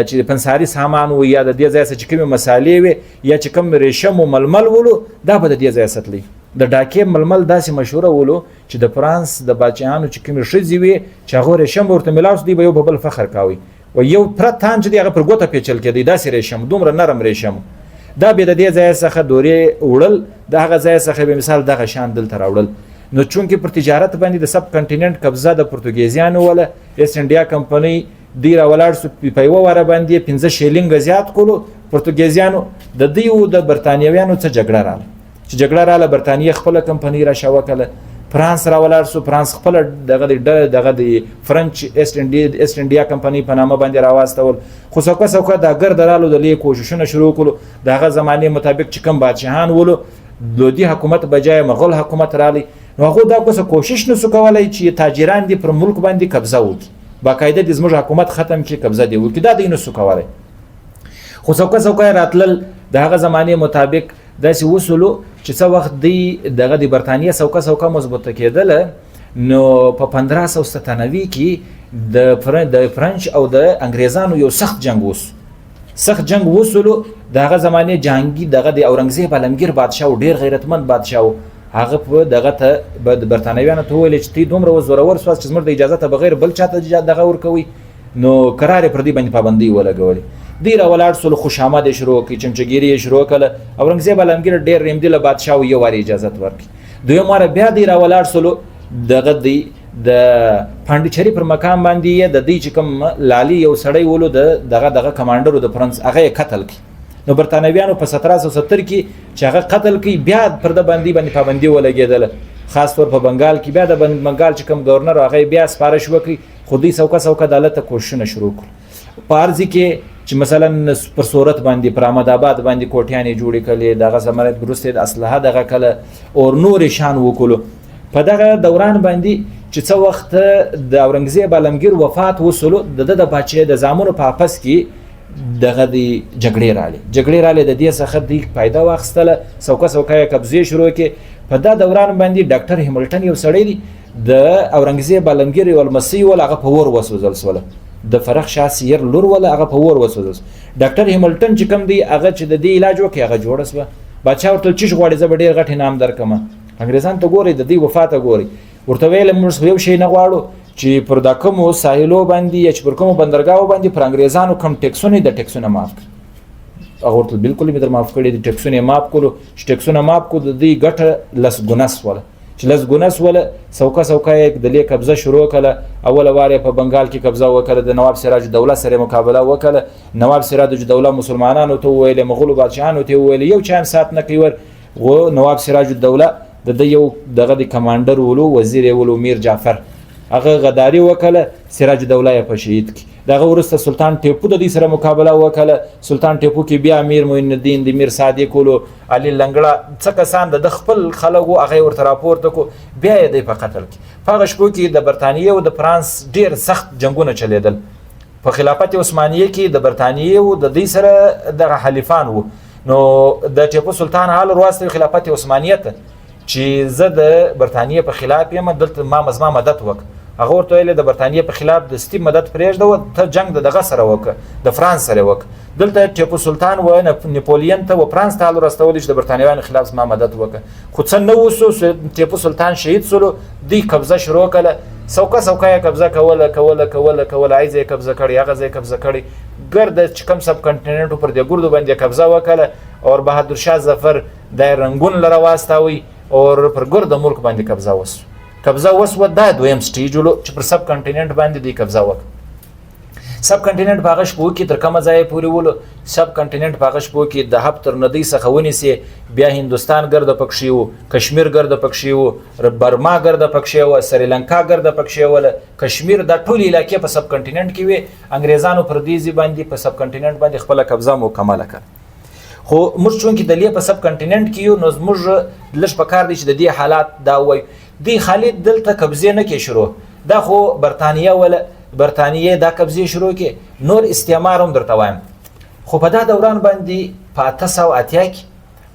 چې پنساري سامان و یا د دې ځای څخه چې کوم مصالې وي یا چې کوم ریشم او ململ ولو دا په دې ځای ستلی د ډاکې ململ داسې مشهوره ولو چې د فرانس د بچیانو چې کوم شذي وي چې هغه ریشم ورته ملاوس دی به یو بل فخر کوي او یو پرتان چې هغه پر ګوته پیچل کېدی داسې ریشم دومره نرم ریشم دا به د دې ځای څخه دورې وړل د هغه ځای څخه به مثال دغه شان دلته راوړل نو چونکې پر تجارت باندې د سب کنټیننټ قبضه د پرتګیزیانو ولا ایست انډیا کمپنۍ دی راولاړ سو په یو واره باندې 15 شیلینګ زیات کولو پرتګیزیانو د دیو د برتانیویانو څخه جګړه رااله چې جګړه رااله برتانیې خپل کمپنۍ را شوکله فرانس راولاړ سو فرانس خپل دغه د فرنچ ایست انډیا کمپنۍ په نامه باندې راواستول خو څوکه د ګرد رالو د لیک کوششونه شروع کړو دغه زمانه مطابق چې کوم بادشاهان ولو لودي حکومت بجای مغول حکومت رالی نو هغه دا کوشش نسو کولای چې تاجران دي پر ملک باندې قبضه وکړي باقاعده د زموږ حکومت ختم کړي قبضه دی وکړي دا د نسو کولای خو څوکه راتلل د هغه زمانې مطابق داسې وسولو چې څه وخت دی دغه د برطانیه څوکه مضبوطه کېدله نو په 1597 کې د فرانچ او د انګریزانو یو سخت جنگ وسولو د هغه زمانې جنگي دغه د اورنګزیب عالمگیر بادشاه ډیر غیرتمند بادشاه هغه په دغه ته د برطانویانو ته ویل چې تی دومره زورور سواس چې زموږ د اجازه ته بغیر بل چاته دغه ورکوي نو قرار پر دې باندې پابندي ولګولې دی را ولاړ سول خوشامد شروع کی چمچګيري شروع کله اورنګزیب عالمگیر ډیر رحمدل بادشاه یو واری اجازه ورکړي دوی ماره بیا دی را ولاړ سول دغه دی د پاندیچری پر مقام باندې د دې چې کوم لالي یو سړی ولو دغه کمانډر د فرانس هغه قتل کی نو برطانویانو په 1770 کې چې هغه قتل کی بیا پر د باندې پابندي ولګیدل خاص طور په بنگال کې بیا د بنگال چې کوم گورنر هغه بیا سپارښت وکړي خودي څوکه عدالت کوششونه شروع کړ پارځي کې چې مثلا پر صورت باندې پر احمد آباد باندې کوټیانې جوړې کړي دغه زمرد ګروسته د اسلحه دغه کله او نور شان وکړو په دغه دوران باندې چې څو وخت د اورنګزیب عالمگیر وفات وسولو د بچي د زامنو په پس کې دغه د جګړې رااله د دې څخه د پیدا واخستله څوکه قبضه شروع کې په دا دوران باندې ډاکټر هیملټن یو سړی دی د اورنګزیب عالمگیر ول مسیح ول هغه په ور وسوځل سول د فرخ شاسیر لور ول هغه په ور وسوځل ډاکټر هیملټن چې کوم دی هغه چې د دې علاج وکي هغه جوړ سو بچا ورته چې غوړي زبر ډیر غټ انعام درکمه انګریزان ته ګوري د دې وفات ګوري ورته ویل موږ یو شی نه غواړو چې پر د کومو ساحلو باندې یا چې پر کومو بندرګاو باندې پر انګریزانو کم ټیکسونه معاف هغه ورته بالکل می در معاف کړی د ټیکسونه معاف کولو چې ټیکسونه معاف کو د دې ګټه لس ګونس ولا چې لس ګونس ولا څوکه د لې قبضه شروع کړه اول واره په بنگال کې قبضه وکړه د نواب سراج الدوله سره مقابله وکړه نواب سراج الدوله مسلمانانو ته ویل مغول بادشاهانو ته ویل یو چا سات نه کوي و نواب سراج الدوله د یو دغه د کمانډر ولو وزیر ولو میر جعفر هغه غداری وکړه سراج الدوله یې په شهید کی دغه ورسته سلطان ټیپو د دې سره مقابله وکړه سلطان ټیپو کې بیا امیر معین الدین د میر صادق ولو علي لنګړه څه کسان د خپل خلکو هغه ورته راپورته کو بیا یې په قتل کی په شپو کې د برتانیې او د فرانس ډیر سخت جنگونه چلیدل په خلافت عثمانیه کې د برتانیې او د دې سره د حلیفان وو نو د ټیپو سلطان حال وروسته خلافت عثمانیه ته چې زه د برتانیې په خلاف یم دلته ما مدد وک هغه ورته ویل د برتانیې په خلاف د ستی مدد پرېږده ته جنگ دغه سره وک د فرانس سره وک دلته ټیپو سلطان و نپولین ته و فرانس ته رسول چې د برتانیانو خلاف ما مدد وک خو څنګه نو وسو ټیپو سلطان شهید سولو دی قبضه شروع کړه څوکه قبضه کوله عايزه قبضه کړي هغه ځای قبضه کړي ګرد چې کوم سب کنټیننټ پر د ګردو باندې قبضه وکړه او بهادر شاه ظفر د رنگون لره واستاوي او پر ګرد ملک باندې قبضه وسو دا دویم سټیج ولو چې پر سب کنټیننټ باندې دی قبضه وک سب کنټیننټ په غشپو کې تر کومه ځای پورې ولو سب کنټیننټ په غشپو کې د هب تر ندی څخه ونیسي بیا هندستان ګرد پکښی وو کشمیر ګرد پکښی وو برما ګرد پکښی وو سریلانکا ګرد پکښی وو کشمیر د ټولي علاقې په سب کنټیننټ کې وي انګریزانو پر دې باندې په سب کنټیننټ باندې خپل قبضه مکمل کړ خو موږ چون کې د لې په سب کنټیننټ کې یو نو موږ لږ پکار دي چې د دې حالات دا وای دی خالد دلته قبضه نه کې شروع دا خو برتانیې دا قبضه شروع کې نور استعمار هم درته وایم خو په دا دوران باندې په 1880 کې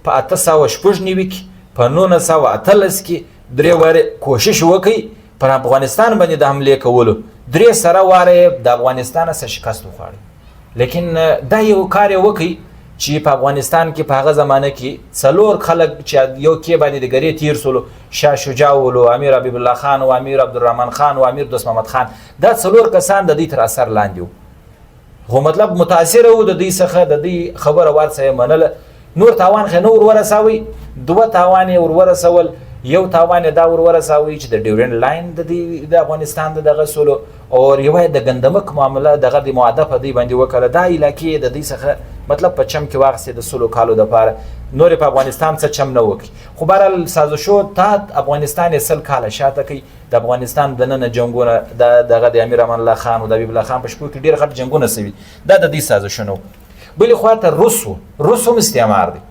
په 1890 کې په 1913 کې درې واره کوشش وکړي پر افغانستان باندې د حمله کولو درې سره واره د افغانستان سره شکست وخوړي لیکن دا یو کار وکړي چې په افغانستان کې په هغه زمانه کې څلور خلک چې یو کې باندې د ګری تیر سولو شاه شجاع ولو امیر حبیب الله خان او امیر عبدالرحمن خان او امیر دوست محمد خان دا څلور کسان د دې تر اثر لاندې خو مطلب متاثر وو د دې څخه د دې خبره ورسې منل نور تاوان خنور ورساوي دوه تاوان ورسول یو تاوان دا ورساوي چې د ډیورند لاین د افغانستان دغه سولو او یو د ګندمک معاملې دغه د معاهده په دی باندې وکړه دا علاقې د دې څخه مطلب په چم کې واغسته د سولو کالو د پاره نور په افغانستان څخه چم نه وکړي خو بهرال سازشو تا افغانستان سل کاله شاته کوي د افغانستان د نن جنگونه دغه د امیر امان الله خان او د حبیب الله خان په شپو کې ډیر غټ جنگونه سوي دا د دې سازشونو بل خو ته روس هم استعمار دي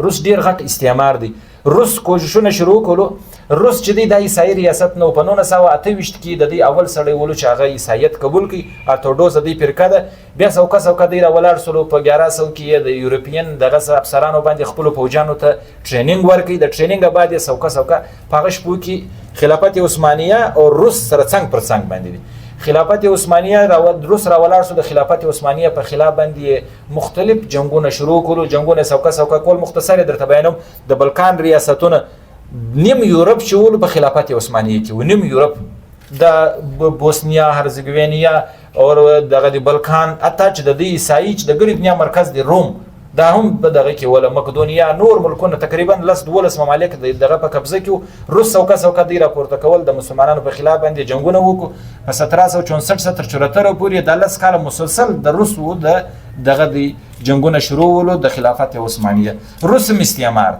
روس ډیر غټ استعمار دي روس کوششونه شروع کولو روس چې دی د عیسائی ریاست نو په 1928 کې د دې اول سړی ولو چې هغه عیسایت قبول کړي ارتوډوکس د دې فرقه ده. بیا څوکه دی را ولاړ سولو په 1100 کې د یورپین دغه افسرانو باندې خپل فوجانو ته ټریننګ ورکړي. د ټریننګ بعد یې څوکه په هغه شپو کې خلافت عثمانیه او روس سره څنګ پر څنګ باندې دي. خلافت عثمانیه روس را ولاړ سو. د خلافت عثمانیه په خلاف باندې مختلف جنگونه شروع کړو. جنگونه څوکه کول مختصر درته بیانوم. د بلکان ریاستونه نیم یورپ چې ول په خلافت عثمانیه کې و، نیم یورپ د بوسنیا هرزګوینیا او دغه د بلکان اته چې د عیسائی چې د ګریب دنیا مرکز دی روم دا هم په دغه کې ولا مقدونیا نور ملکونه تقریبا 12 ممالک دغه په قبضه کې. روس څوکه دی راپورته کول د مسلمانانو په خلاف باندې جنگونه وکړو. په 1764 74 پورې د 10 کال مسلسل د روسو دغه دی جنگونه شروع ولو د خلافت عثمانیه. روس استعمار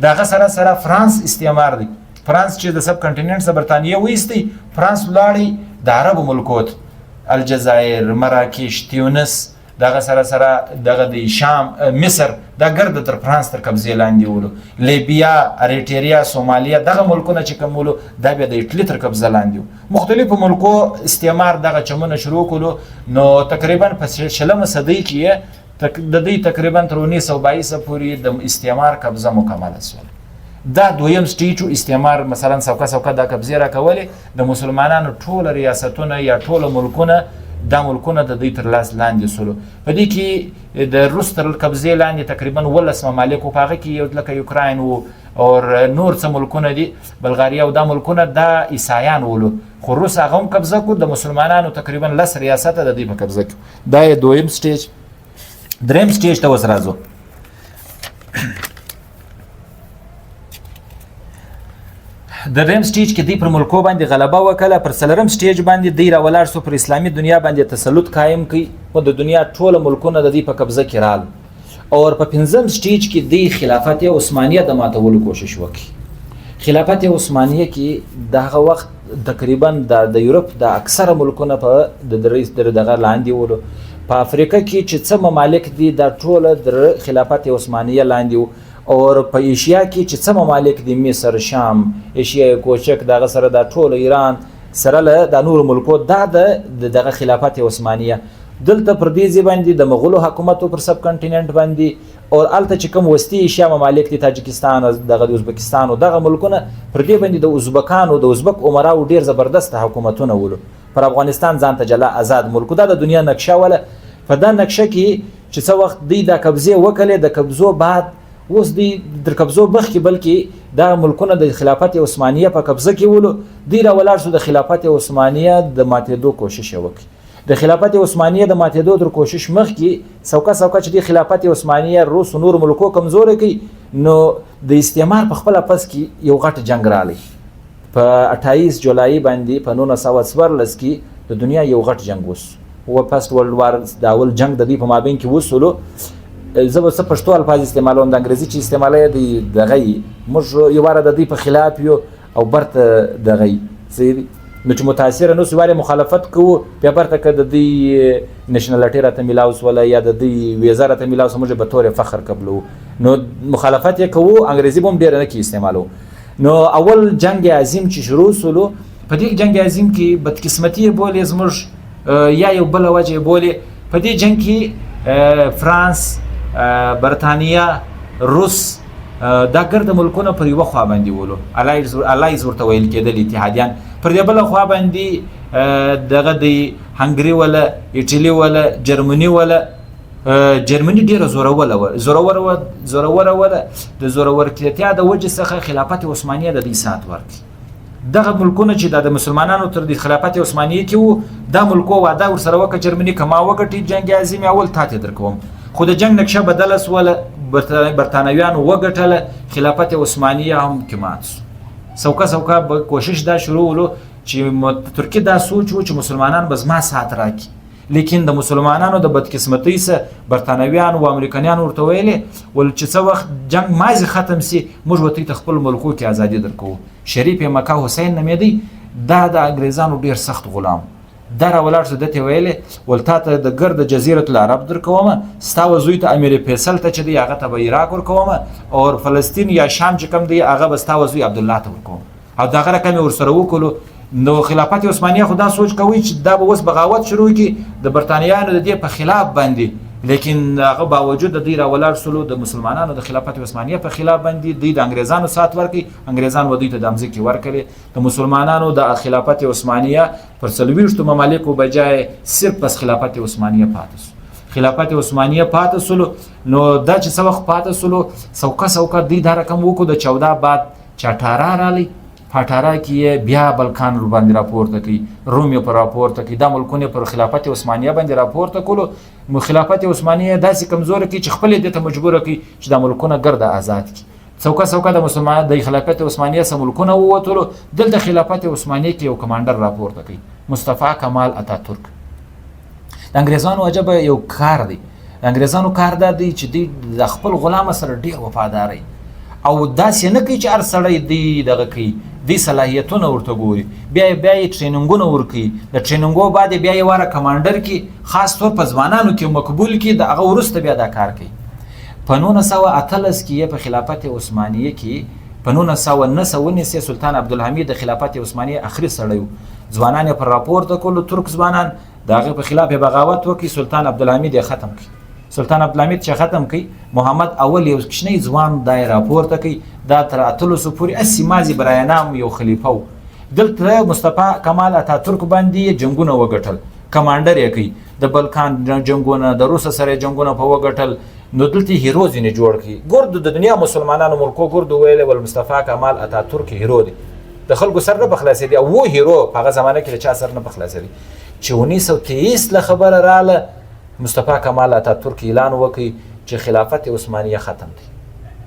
دغه سره فرانس استعمار دی. فرانس چې د سب کنټیننټ څخه برتانیه وېستي، فرانس ولاړی د عربو ملکوت الجزائر، مراکش، تیونس دغه سره دغه د شام، مصر دا ګرد تر فرانس تر قبضه لاندې ولو. لیبیا، اریټریا، سومالیا دغه ملکونه چې کوم ولو دا بیا د ایټلی تر قبضه لاندې وو. مختلفو ملکو استعمار دغه چمونه شروع کولو. نو تقریبا په 16مه صدۍ کې د دې تقریبا تر 1922 پورې د استعمار قبضه مکمله شوه. دا دویم سټیج استعمار مثلا څوکه دا قبضه را کولې د مسلمانانو ټول ریاستونه یا ټول ملکونه دا ملکونه د دې تر لاس لاندې سولو. په دې کې د روس تر قبضه لاندې تقریبا 12 ممالک په هغه کې یو لکه یوکراین او نور څه ملکونه دي، بلغاریا او دا ملکونه دا عیسایان ولو. خو روس هغه هم قبضه کو. د مسلمانانو تقریبا 10 ریاست د دې په قبضه کې. دا دویم سټیج. دریم سټیج ته وسرازو. د دریم سټیج کې دی پر ملکو باندې غلبه وکړه. پر څلورم سټیج باندې دی را ولاړ سو، پر اسلامي دنیا باندې تسلط قائم کړي او د دنیا ټول ملکونه د دې په قبضه کې رال. او په پنځم سټیج کې دی خلافت عثمانیه د ماتولو کوشش وکړي. خلافت عثمانیه کې دغه وخت تقریبا د یورپ د اکثره ملکونه په دغه لاندې ولو. په افریقا کې چې څه ممالک دي دا ټول د خلافت عثمانیه لاندې وو. او په ایشیا کې چې څه ممالک دي، مصر، شام، ایشیا کوچک دغه سره د ټول ایران سره له د نور ملکو دا دغه خلافت عثمانیه. دلته پر دې ځای باندې د مغولو حکومت پر سب کنټیننټ باندې او الته چې کوم وسطي ایشیا ممالک دي، تاجکستان، دغه ازبکستان او دغه ملکونه پر دې باندې د ازبکانو د ازبک عمراو ډیر زبردست حکومتونه ولو. پر افغانستان ځان ته جلا آزاد ملک دا د دنیا نقشه ولا. په دا نقشه کې چې څو وخت دی د قبضه وکړي، د قبضو بعد اوس دی در قبضو بخ کې بلکې دا ملکونه د خلافت عثمانیه په قبضه کې ولو. دی را ولاړ شو د خلافت عثمانیه د ماتېدو کوشش وکړي. د خلافت عثمانیه د ماتېدو در کوشش مخ کې څوکه چې د خلافت عثمانیه روس نور ملکو کمزور کړي. نو د استعمار په خپل پس کې یو غټ جنگ رالی. په 28 جولای باندې په 1914 کې د دنیا یو غټ جنگ وس و فرست ورلد وار. د اول جنگ د دې په مابین کې وسولو. زه به څه پښتو الفاظ استعمالوم، د انګریزي چې استعمالوي دی دغه موږ یو واره د دې په خلاف یو او برته دغه نو چې متاثر نو سواره مخالفت کوو بیا برته که د دې نېشنلټي راته میلاوس ولا یا د دې ویزا راته میلاوس موږ به طور فخر قبلو نو مخالفت یې کوو. انګریزي به هم ډېر نه کې استعمالو. نو اول جنگ عظیم چې شروع سولو، په دې جنگ عظیم کې بدقسمتي بولې زموږ یا یو بل وجه بولې. په دې جنگ کې فرانس، برتانیا، روس دا ګرد ملکونه پر یو خوا باندې ولو. الایز ورته ویل کېدل، اتحادیان. پر دې بل خوا باندې دغه د هنګري ولا ایټالي ولا جرمني ولا جرمني ډیره زوروره ولا د زورورتیا د وجه څخه خلافت عثمانیه د دې سات ورکړي. دغه ملکونه چې د مسلمانانو تر د خلافت عثمانیه کې وو دا ملکو واده ور سره وکړه جرمني کما وګټي جنگ عظیم اول تاته درکوم. خو د جنگ نقشه بدلس ولا برتانویان وګټله، خلافت عثمانیه هم کمات. څوکه به کوشش دا شروع ولو چې ترکیه دا سوچ و چې مسلمانان بس ما سات راکي. لیکن د مسلمانانو د بدقسمتۍ سره برتانویان او امریکایان ورته ویلي ول چې څو وخت جنگ مازی ختم سي موږ وته خپل ملکو کې ازادي درکو. شریف مکه حسین نمیدی دا د انګریزانو ډیر سخت غلام در ولاړ شو دته ویلي ول تاته د ګرد جزیره العرب درکوم، ستا وزوی ته امیر فیصل ته چې دی هغه ته عراق ورکوم او فلسطین یا شام چې کم دی هغه بستا وزوی عبد الله ته ورکوم. او دغه رقم یې ورسره وکړو. نو خلافت عثمانیه خو دا سوچ کوي چې دا به اوس بغاوت شروع کړي د برټانیانو د دې په خلاف باندې، لیکن هغه باوجود د دوی راولاړ سولو د مسلمانانو د خلافت عثمانیه په خلاف باندې دوی د انګریزانو سات ورکړي. انګریزان و دوی ته د ځمکې ورکړي. د مسلمانانو د خلافت عثمانیه پر 40 ممالکو بجای صرف بس خلافت عثمانیه پاتې شو. خلافت عثمانیه پاتې سولو. نو دا چې څه وخت پاتې سولو سوکه دوی دا رقم وکړو د 14 بعد چې 18 رالی. په 18 کې بیا بلکان باندې راپورته کړي، روم یې پر راپورته کړي، دا ملکونه پر خلافت عثمانیه باندې راپورته کړو. خلافت عثمانیه داسې کمزوره کړي چې خپل دې ته مجبوره کړي چې دا ملکونه ګرد آزاد کړي. څوکه د مسلمان د خلافت عثمانیه سم ملکونه ووتلو. دلته خلافت عثمانیه کې یو کمانډر راپورته کړي، مصطفی کمال اتاتورک. د انګریزانو عجب یو کار دی. انګریزانو کار دا دی چې دوی د خپل غلام سره ډیر وفاداري او داسې نه کوي چې هر سړی دی دغه کوي، دی صلاحیتونه ورته ګوري، بیا یې ټریننګونه ورکوي. د ټریننګو بعد بیا یې واره کمانډر کې خاص طور په ځوانانو کې مقبول کې د هغه وروسته بیا دا کار کوي. په 1918 کې په خلافت عثمانیه کې په 1919 سلطان عبدالحمید د خلافت عثمانیه اخري سړی و. ځوانان یې پر راپورته کړلو، ترک ځوانان د هغې په خلاف بغاوت وکړي. سلطان عبدالحمید یې ختم کړي. سلطان عبدالحمید چې ختم کړي، محمد اول یو کوچنی ځوان دا یې راپورته کړي. دا تر 800 پورې اسی مازی برایانام یو خلیفه و. دلته مصطفی کمال اتاتورک باندې جنګونه وګټل، کمانډر یې کوي. د بلکان جنګونه، د روس سره جنګونه په وګټل. نو دلته هیرو ځینې جوړ کړي. ګورد د دنیا مسلمانانو ملکو ګورد ویلی ول مصطفی کمال اتاتورک هیرو دی، د خلکو سر نه بخلاصېدي. او و هیرو په هغه زمانه کې د چا سر نه بخلاصېدي. چې 1923 له خبره راله، مصطفی کمال اتاتورک اعلان وکړي چې خلافت عثمانیه ختم دی.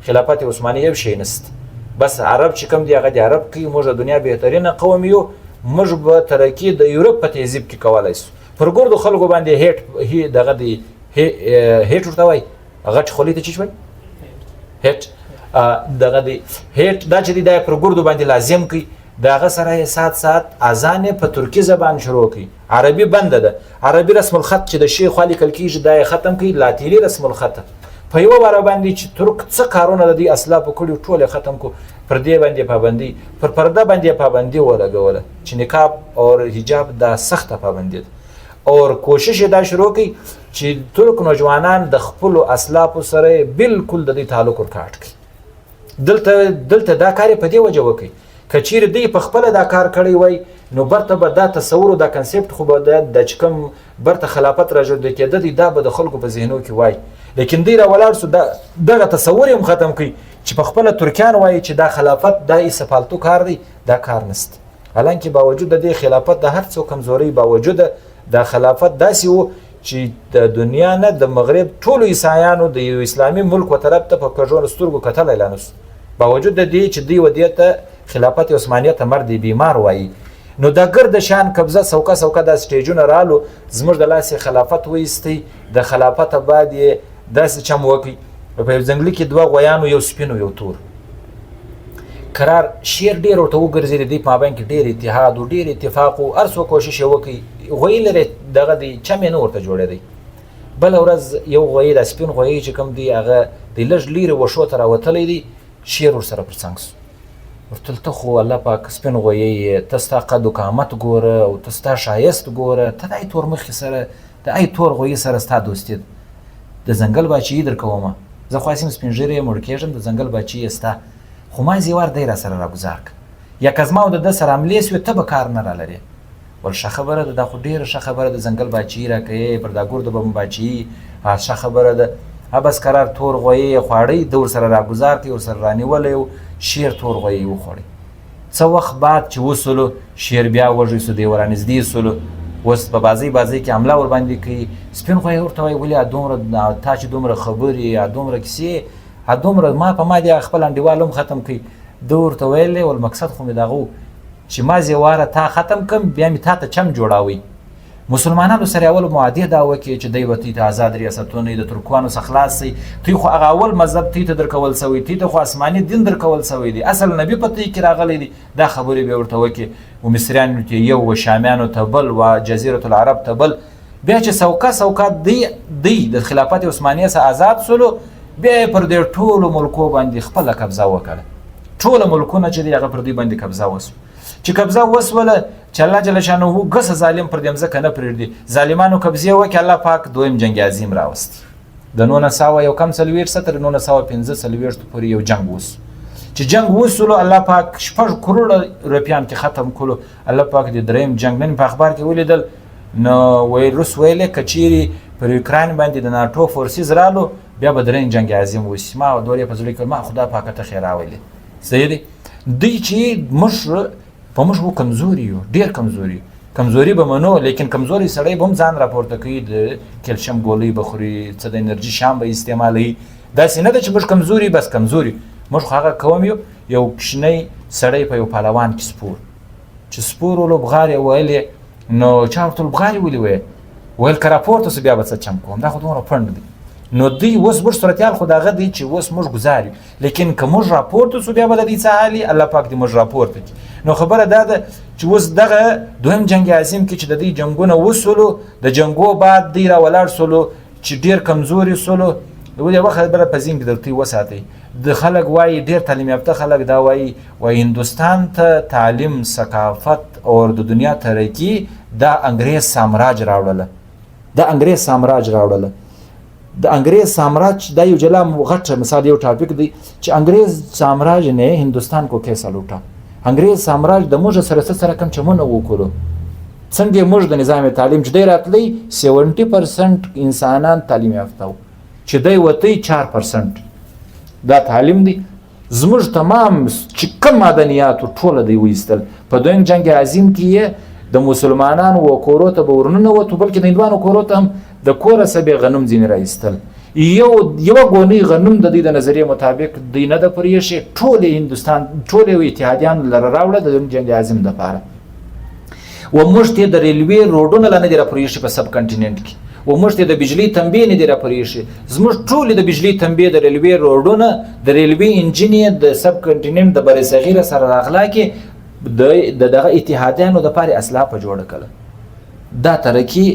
خلافت عثمانیه یو شی نست، بس عرب چې کوم دی هغه د عرب کوي. موږ د دنیا بهترینه قوم یو، موږ به ترقي د یورپ په تهذیب کې کولی شو. پر ګردو خلکو باندې هیټ دغه دی هیټ ورته وایي، غټ خولې ته چې وایي هیټ دغه دی هیټ دا چې دی دا پر ګردو باندې لازم کوي. د هغه سره یې سات اذان په ترکي زبان شروع کړي. عربي بنده ده. عربي رسم الخط چې د شیخ خوا لیکل کېږي دا یې ختم کړي. لاتیني رسم الخط په یوه واره باندې چې ترک څه کارونه د دوی اسلافو کړي ټول یې ختم کړو. پر دې باندې پابندي، پر پرده باندې پابندي ولګوله چې نقاب او حجاب دا سخته پابندي ده. او کوشش یې دا شروع کړي چې ترک نوجوانان د خپلو اسلافو سره بالکل د دوی تعلق ورکاټ کړي. دلته دا کار یې په دې وجه وکړي که چیرې دوی په خپله دا کار کړی وای نو برته به دا تصور او دا کنسپټ خو به د چې کوم برته خلافت را ژوندی کېده دی دا به د خلکو په ذهنو کې وای. لیکن دوی راولاړ سو دغه تصور یې هم ختم کړي چې په خپله ترکیان وایي چې دا خلافت دا ایسه فالتو کار دی. دا کار نسته. حالانکې باوجود د دې خلافت د هر څو کمزورۍ باوجود دا خلافت داسې و چې د دنیا نه د مغرب ټولو عیسایانو د یو اسلامي ملک و طرف ته په کږو سترګو کتلی لا نسو. باوجود د دې چې دوی ودې ته خلافت عثمانیه ته مرد بیمار وایي. نو دا ګرد شان قبضه سوکه دا سټیجونه رالو، زموږ د لاسې خلافت وایستی. د خلافت بعد یې داسې چم وکړي. په یو ځنګلي کې 2 غویانو، یو سپین او یو تور. قرار شیر ډېر ورته وګرځېدی. دوی په مابین کې ډېر اتحاد او ډېر اتفاق و. هر څو کوشش یې وکړي. غویي لرې دغه دی چم یې نه ورته جوړېدی. بله ورځ یو غویي دا سپین غویي چې کوم دی هغه د لږ لرې وښو ته راوتلی دی. شیر ورسره پر څنګ سو. ورته ته خو الله پاک سپین غویی ته ستا قد و قامت ګوره او ته ستا ښایست ګوره، ته د ای تور مخې سره د ای تور غویي سره ستا دوستي ده. د ځنګل باچهي در کومه، زه خو هسې سپین ږیری مړ کېږم، د ځنګل باچهي یې ستا، خو ما زیوار دی را سره راګزار که. یا که زما او د ده سره حملې سوې ته به کار نه رالرې. ول ښه خبره ده، دا خو ډېره ښه خبره ده. ځنګل باچهي را کوې، پر دا ګردو به م باچهي، ښه خبره ده. بس قرار تور غویی یې خواړی، ده ورسره راګزار کړي، ورسره رانیولی و. شیر تور غویی وخوړی. څه وخت بعد چې وسولو شیر بیا وږی سو، دی ورانږدې سولو. اوس په بازۍ کې حمله ورباندې کوي. سپین غویی ورته وایي ولې تا چې دومره خبرې دومره کیسې دومره ما دې خپل انډیوال هم ختم کړي. ده ورته ویلی ول مقصد خو مې دغه و چې ما زیواره تا ختم کړم، بیا مې تا ته چم جوړاوئ. مسلمانانو سره اول معاهده دا وکړي چې دوی به دوی ته آزاد ریاستونه د ترکانو څخه خلاص شي. دوی خو هغه اول مذهب دوی ته درکول سوی، دوی ته خو آسماني دین درکول سوی دی، اصل نبي په دوی کې راغلی دی. دا خبرې به ورته وکړي. و مصریانو ته یو، و شامیانو ته بل، و جزیرة العرب ته بل. بیا چې سوکه دوی د خلافت عثمانیه څخه آزاد سولو، بیا یې پر دې ټولو ملکو باندې خپله قبضه وکړه. ټول ملکونه چې دی هغه پر دوی باندې قبضه وسو چې قبضه وسوله چې الله جل شانه ګس ظالم پر دې مځکه نه پرېږدي ظالمانو قبضه وکړي الله پاک دویم جنگ عظیم راوست د 1900 یو کم 1945 پورې یو جنگ وسو چې جنگ وسولو الله پاک 6 کروڑه روپیان کې ختم کړو الله پاک د دریم جنگ نن په اخبار کې ولیدل نو وی روس ویلې کچيري پر یوکران باندې د ناتو فورسز رالو بیا به درین جنگ عظیم وسی ما دورې په ځل کې ما خدا پاک ته خیر راولي سیدی دی چې مش په مش وو کمزوري یو ډیر کمزوري به منو لیکن کمزوري سړی به هم ځان راپورته کوي د کیلشیم ګولۍ بخوري څه د انرژي شام به استعمالوي دا څنګه د چې مش کمزوري بس کمزوري مش هغه کوم یو کښنی سړی په یو پهلوان کې چې سپور ولو بغاري ویلې نو چا ورته بغاري ویل که راپورته سو بیا به څه چم کوم دا خو دومره پنډ دی نو دوی اوس موږ صورتحال خو د هغه دی چې اوس موږ ګزارو لیکن که موږ راپورته سو بیا به د دې څه حالي الله پاک دې موږ راپورته کړي نو خبره دا ده چې اوس دغه دویم جنګ عظیم کې چې د دې جنګونه وسولو د جنګو بعد دی راولاړ سولو چې ډېر کمزوري سولو ولې وخت خبره په ذهن کې درته وساتئ د خلک وایي ډېر تعلیم یافته خلک دا وایي هندوستان ته تعلیم ثقافت او د دنیا ترقي دا انګریز سامراج راوړله د انګریز سامراج دا یو جلا غټ مثال یو ټاپک دی چې انګریز سامراج نے هندوستان کو کیسا لوټا انګریز سامراج د موږ سره کم چمونه وکړو څنګه موږ د نظام تعلیم چې دی راتلی 70% انسانان تعلیم یافته وو چې دی وتی 4% دا تعلیم دی زموږ تمام چې کوم مدنیات ټول دی وېستل په دویم جنگ عظیم کې د مسلمانانو و کورو ته به ورننه وتو بلکې د هندوانو کورو ته هم د کوره سبې غنم ځینې راایستل یوه ګونۍ غنم د دوی د نظریې مطابق دوی نه د پرېښې ټول هندوستان ټول یتحادیان لره راوړه د جنګ عظیم دپاره و موږ ته د ریلوې روډونه لا نه دي راپرېښي په سب کنټیننټ کې و موږ ته د بجلي تنبیه نه دي راپرېښي زموږ ټولې د بجلي تنبیه د ریلوې روډونه د ریلوې انجین د سب کنټیننټ د برصغیره سره راغلا کې دغه اتحادیانو دپاره اصلاح په جوړه کړه دا ترقي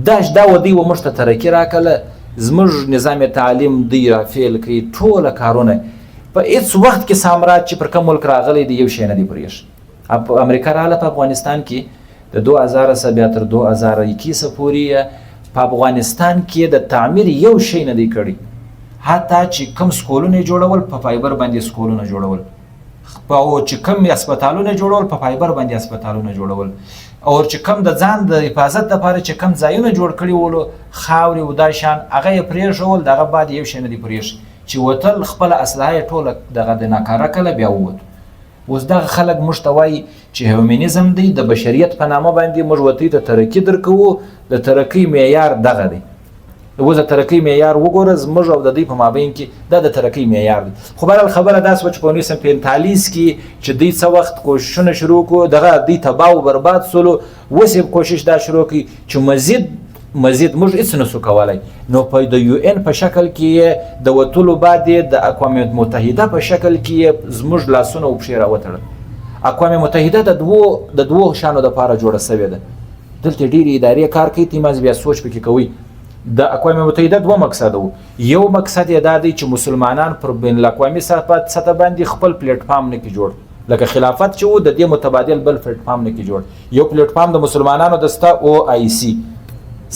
دا ودی و موږ ته ترقي راکړله زموږ نظام تعلیم دی رافیل کوي ټوله کارونه په هېڅ وخت کې سامراج چې پر کوم ملک راغلی دی یو شی نه دی پرېښی امریکا راغله په افغانستان کې د 2000 څخه بیا تر 2021 پورې په افغانستان کې د تعمیر یو شی نه دی کړی حتی چې کوم سکولونه جوړول په فایبر باندې سکولونه جوړول او چې کوم هسپتالونه جوړول په فایبر باندې هسپتالونه جوړول او چې کوم د ځان د حفاظت لپاره چې کوم ځایونه جوړ کړي ولو خاورې او دا شان هغه یې پرېښول دغه بعد یو شی نه دی پرېښی چې وتل خپله اسلحه یې ټوله دغه د ناکاره کړله بیا ووت اوس دغه خلک موږ ته وایي چې هیومنیزم دی د بشریت په نامه باندې موږ ورته ته ترقي درکوو د ترقۍ معیار دغه دی اوس د ترقۍ معیار وګوره زموږ او د دوی په مابین کې دا د ترقۍ معیار دی خو بهرحال خبره داسې وه چې په 1945 کې چې دوی څه وخت کوششونه شروع کړو دغه دوی تباه و برباد سولو اوس یې کوشش دا شروع کړي چې مزید موږ هېڅ نسو کولی نو په د یو ان په شکل کې د وتلو بعد د اقوام متحده په شکل کې زموږ لاسونه و پښې راوتړل اقوام متحده د دوو شانو دپاره جوړه سوې ده دلته ډېرې ادارې کار کوي تیماز بیا سوچ پکې کوي د اقوام متحده دوه مقصد وو یو مقصد یې دا دی چې مسلمانان پر بین الاقوامي سطح باندې خپل پلیټفارم نه کې جوړ لکه خلافت چې وو د دې متبادل بل پلیټفارم نه کې جوړ یو پلیټفارم د مسلمانانو د ستا OIC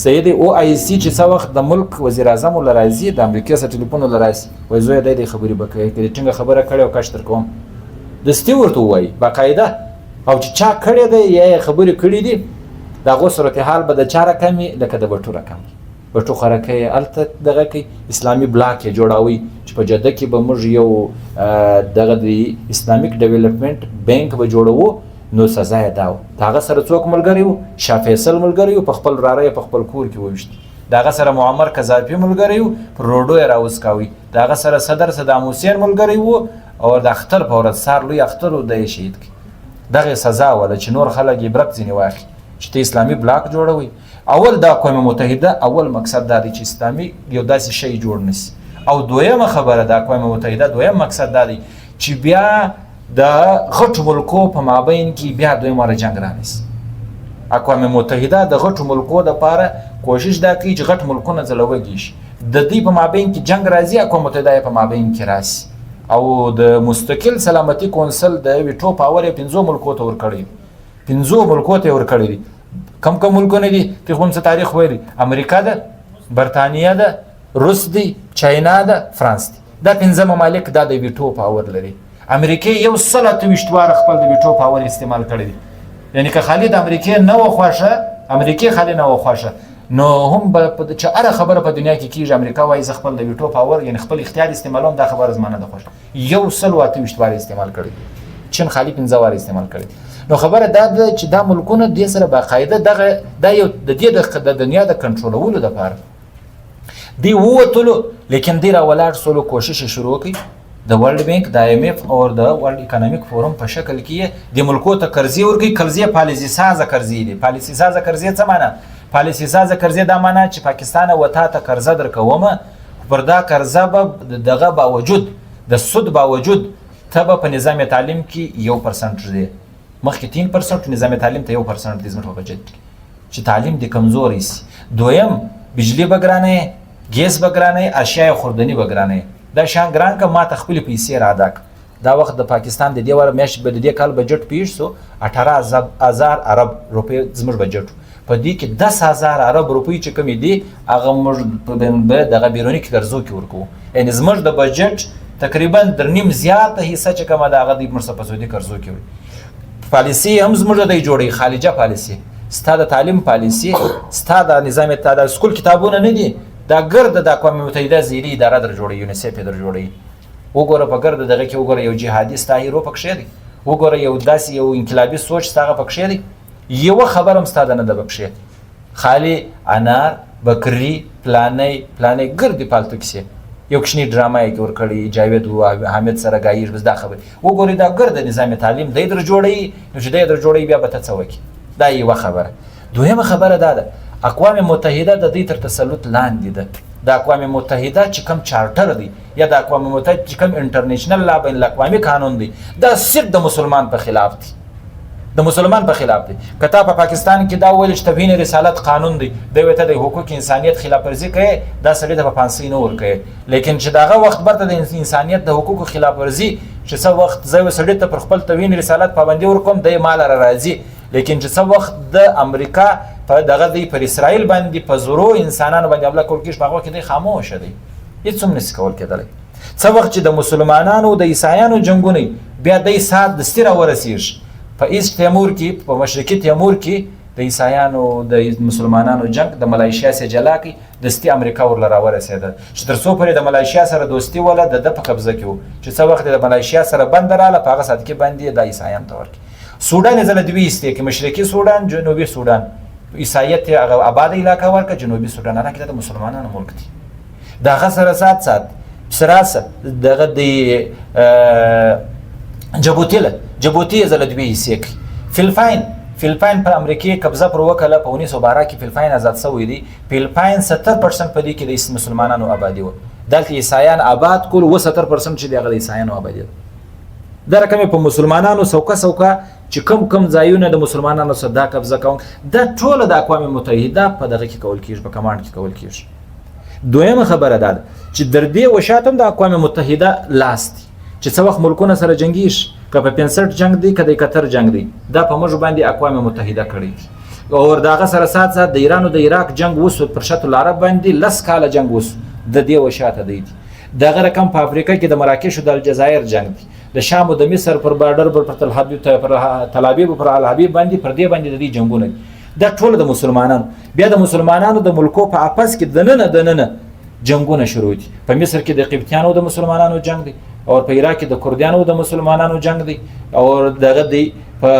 سیدی OIC چې څه وخت د ملک وزیر اعظم ول راځي د امریکا سره ټلیفون ول راځي وای زوی د خبرې بکوي کله څنګه خبره کړي او کاشتر کوم د ستورت وای باقاعده او چې چا کړي دی یا خبرې کړي دي دا غو صورتحال به د چاره کمی لکه د بټو رقم بټو خرکه الته دغه کې اسلامي بلاک جوړاوي چې په جده کې به موږ یو دغه د اسلامیک ډیولپمنٹ بانک به جوړو نو سزا یې داو داغه سره څوک ملګری وو شاه فیصل ملګری وو په خپل راره په خپل کور کې وویشت داغه سره معمر قذافي ملګری وو پر روډو یې راوسکاوي داغه سره صدر صدام حسین ملګری وو او د اختر په ورځ سار لوی اختر و د شهید کی دغه سزا ولا چې نور خلک عبرت ځنی واخلي چې اسلامي بلاک جوړوي اول د اقوام متحده اول مقصد دا دی چې اسلامي یو داسې شی جوړ نشي او دویمه خبره د اقوام متحده دویم مقصد دا دی چې بیا د غټو ملکو په مابین کې بیا دویمه جنگ رانیسي اقوام متحده د غټو ملکو لپاره کوشش دا کوي چې غټ ملکونه ځلوږي شي د دې په مابین کې جنگ راځي اقوام متحده په مابین کې راسي او د مستقل سلامتی کونسل د ویټو پاور 15 ملکو ته ورکړی 15 ملکو ته ورکړی دي کم ملکونه دي ته کوم څه تاریخ وایي امریکا ده برتانیا ده روس دی چاینا ده فرانس دی دا 15 ممالک دا د ویټو پاور لري امریکا یو سل 28 وار خپل د ویټو پاور استعمال کړی دی یعنی که خالد امریکا نه وخواشه امریکا خالد نه وخواشه نو هم په چې هر خبره په دنیا کې کیږي امریکا وايي ز خپل د ویټو پاور یعنی خپل اختیار استعمالوم دا خبره زمانه ده خوښ یو سل 28 وار استعمال کړی چین خالد 15 وار استعمال کړی نو خبره دا ده چې دا ملکونه د سره باقاعده دغه دا یو د دې د دنیا د کنټرولولو لپاره دی ووتلو لیکن دی را ولاړ سولو کوشش شروع کړي د ورلد بانک د ایم ایف او د ورلد اکونومیک فورم په شکل کې د ملکو ته قرضې ورکړي قرضې پالیسي سازه قرضې دي پالیسي سازه قرضې څه معنی پالیسي سازه قرضې دا معنی چې پاکستان وتا ته قرضه درکومه پر دا قرضه به دغه باوجود د سود باوجود ته په نظام تعلیم کې 1% دی مخکې 3% نظام تعلیم ته 1% د زموږ په بجټ چې تعلیم د کمزوري سي دویم بجلی بګرانه ګیس بګرانه اشیاء خوردنی بګرانه دا شان ګران که ما تخپل پیسې را ادا دا وخت د پاکستان د دیوار میش به د دې کال بجټ پیښ سو 18000 عرب روپے زموږ بجټ په دې کې 10000 عرب روپے چې کمی دي هغه موږ به دغه بیرونی قرضو کې ورکو یعنی زموږ د بجټ تقریبا درنیم زیاته حصہ چې کومه دا غدي مرسته په سعودي قرضو کې وي پالیسی هم زموږ د جوړي خارجه پالیسی ستاده تعلیم پالیسی ستاده نظام تعلیم سکول کتابونه نه دي دا ګرد د اقوام متحده زیری اداره در جوړي یونیسف در جوړي وګوره په ګرد دغه کې وګوره یو جهادي ستاهیرو پکښې دی وګوره یو داسې یو انقلابي سوچ ستاغه پکښې دی یو خبرم ستاده نه د پکښې خالی انار بکری پلانې ګرد پالتو کیسه یو کشنی ډرامه کې ور کړی جاوید او حامد سره گایش بس دا خبر وګوره دا ګرد نظام تعلیم د در جوړي نو چې د در جوړي بیا به تاسو وکی دا یو خبره دویمه خبره ده اقوام متحده د دې تر تسلط لاندې ده د اقوام متحده چې کوم چارټر دی یا د اقوام متحده چې کوم انټرنیشنل لا بین الاقوامي قانون دی دا صرف د مسلمان په خلاف دی د مسلمان په خلاف دی کته په پاکستان کې دا ویل چې توهین رسالت قانون دی د وته د حقوق انسانیت خلاف ورزي کوي دا سړی ته په پانسي نه ور کوي لیکن چې داغه وخت برته د انسانیت د حقوق خلاف ورزي چې څو وخت زوی سړی ته پر خپل توهین رسالت پابندي ورکوم د مال را راځي لیکن چې څو وخت د امریکا په دغه دی پر اسرائیل باندې په زورو انسانانو باندې حمله کول کیږي هغه کې دی خاموش دی هیڅ هم نس کول کېدلی څو وخت چې د مسلمانانو د عیسایانو جنگونه بیا د سات د ستره ورسیږي په ایست تیمور کې په مشرقي تیمور کې د عیسایانو د مسلمانانو جنگ د ملایشیا سره جلا کی د ستي امریکا ورلره ورسېده چې تر څو پرې د ملایشیا سره دوستي ولا د په قبضه کې چې څو وخت د ملایشیا سره بندراله په هغه سات کې باندې د عیسایان تور سودان زله دوی استه کې مشرقي سودان جنوبي سودان عیسایت هغه آباد علاقہ ورکه جنوبي سودان هغه کې د مسلمانانو ملک دي دا غسر سات سراسه دغه د جبوتی زله دوی استه فلپاین پر امریکای قبضه پر وکړه په 1912 کې فلپاین آزاد شوی دی فلپاین 70% په دې کې د مسلمانانو آبادی و دلته عیسایان آباد کول و 70% چې دغه عیسایانو آبادی دا رقم په مسلمانانو سوکا چې کم ځایونه د مسلمانانو صدا قبضه کوي دا ټول د اقوام متحده په دغه کې کول کیږي په کمانډ کې کول کیږي دویمه خبره ده چې در دې وشاتم د اقوام متحده لاست چې څو وخت ملکونه سره جنگیش که په 65 جنگ دی که د قطر جنگ دی دا په موږ باندې اقوام متحده کړی او دغه سره سات د ایران او د عراق جنگ وسو پر شط العرب باندې لس کاله جنگ وسو د دې وشاته دی دغه رقم په افریقا کې د مراکش او د الجزایر جنگ دی د شام او د مصر پر بارډر پر تل ابیب پر الحبیب باندې پر دې باندې د دې جنگونه دا ټول د مسلمانانو بیا د مسلمانانو د ملکو په اپس کې دننه جنگونه شروع دي په مصر کې د قبطیانو د مسلمانانو جنگ دی او په عراق کې د کردانو د مسلمانانو جنگ دی او دغه دی په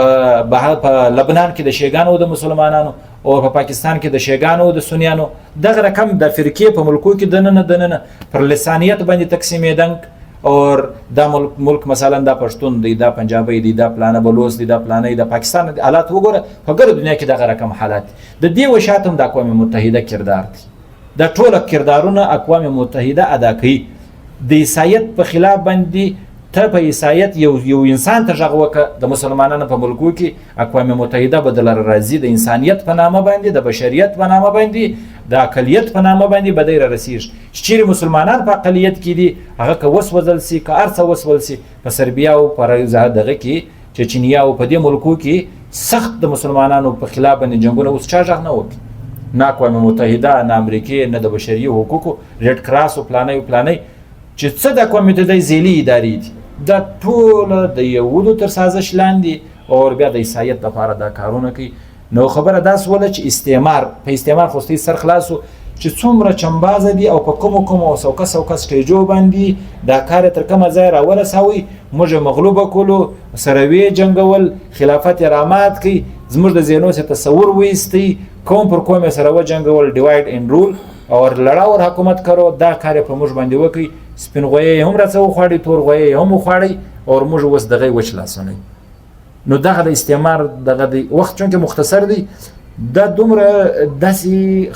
لبنان کې د شیګانو د مسلمانانو او په پاکستان کې د شیګانو د سنیانو دغه رقم د فرقې په ملکو کې دننه پر لسانیت باندې تقسیمېدنګ اور دا ملک مثلا دا پښتون دی دا پنجابی دی دا پلانه بلوچ دی دا پلانه د پاکستان حالات وګوره په ګرد دنیا کې دغه رقم حالات د دې وشاتم د اقوام متحده کردار دی دا ټول کردارونه اقوام متحده ادا کوي د عیسایت په خلاف باندې ته په عیسایت یو انسان ته ژغ وکړه د مسلمانانو په ملکو کې اقوام متحده بدل راځي د انسانیت په نامه باندې د بشریت په نامه باندې د اقلیت په نامه باندې به دی را رسېږي. چې چیرې مسلمانان په اقلیت کې دي هغه که وسوځل سي که هر څه وسوځل سي په سربیا او په دغه کې چچنیا او په دې ملکو کې سخت د مسلمانانو په خلاف باندې جنګونه اوس چا غږ نه وکړي، نه اقوام متحده نه امریکې نه د بشري حقوقو ریډ کراس او پلانۍ چې څه د اقوام متحده ذیلي ادارې دي دا ټوله د یهودو تر سازش لاندې او بیا د عیسایت لپاره دا کارونه کوي. نو خبره داس وله چې په استعمار خو سر خلاصو چې څومره چمبازه دي او په کومو سوکه سټیجو باندې دا کار تر کومه ځای راورسوي، موږ مغلوبه کولو، سره وی جنګول، خلافت رامات کوي، زموږ د ذهنو څخه تصور وایستی، قوم پر قوم سره وجنګول، ډیوایډ اینډ رول او لړاور حکومت کرو، دا کار په موږ باندې وکي. سپین غوی هم راڅو خوړی، تور غوی هم خوړی او موږ وس دغه وچ لاسونه. نو دغه د استعمار دغه د وخت چونکه مختصر دی، دا دومره داسې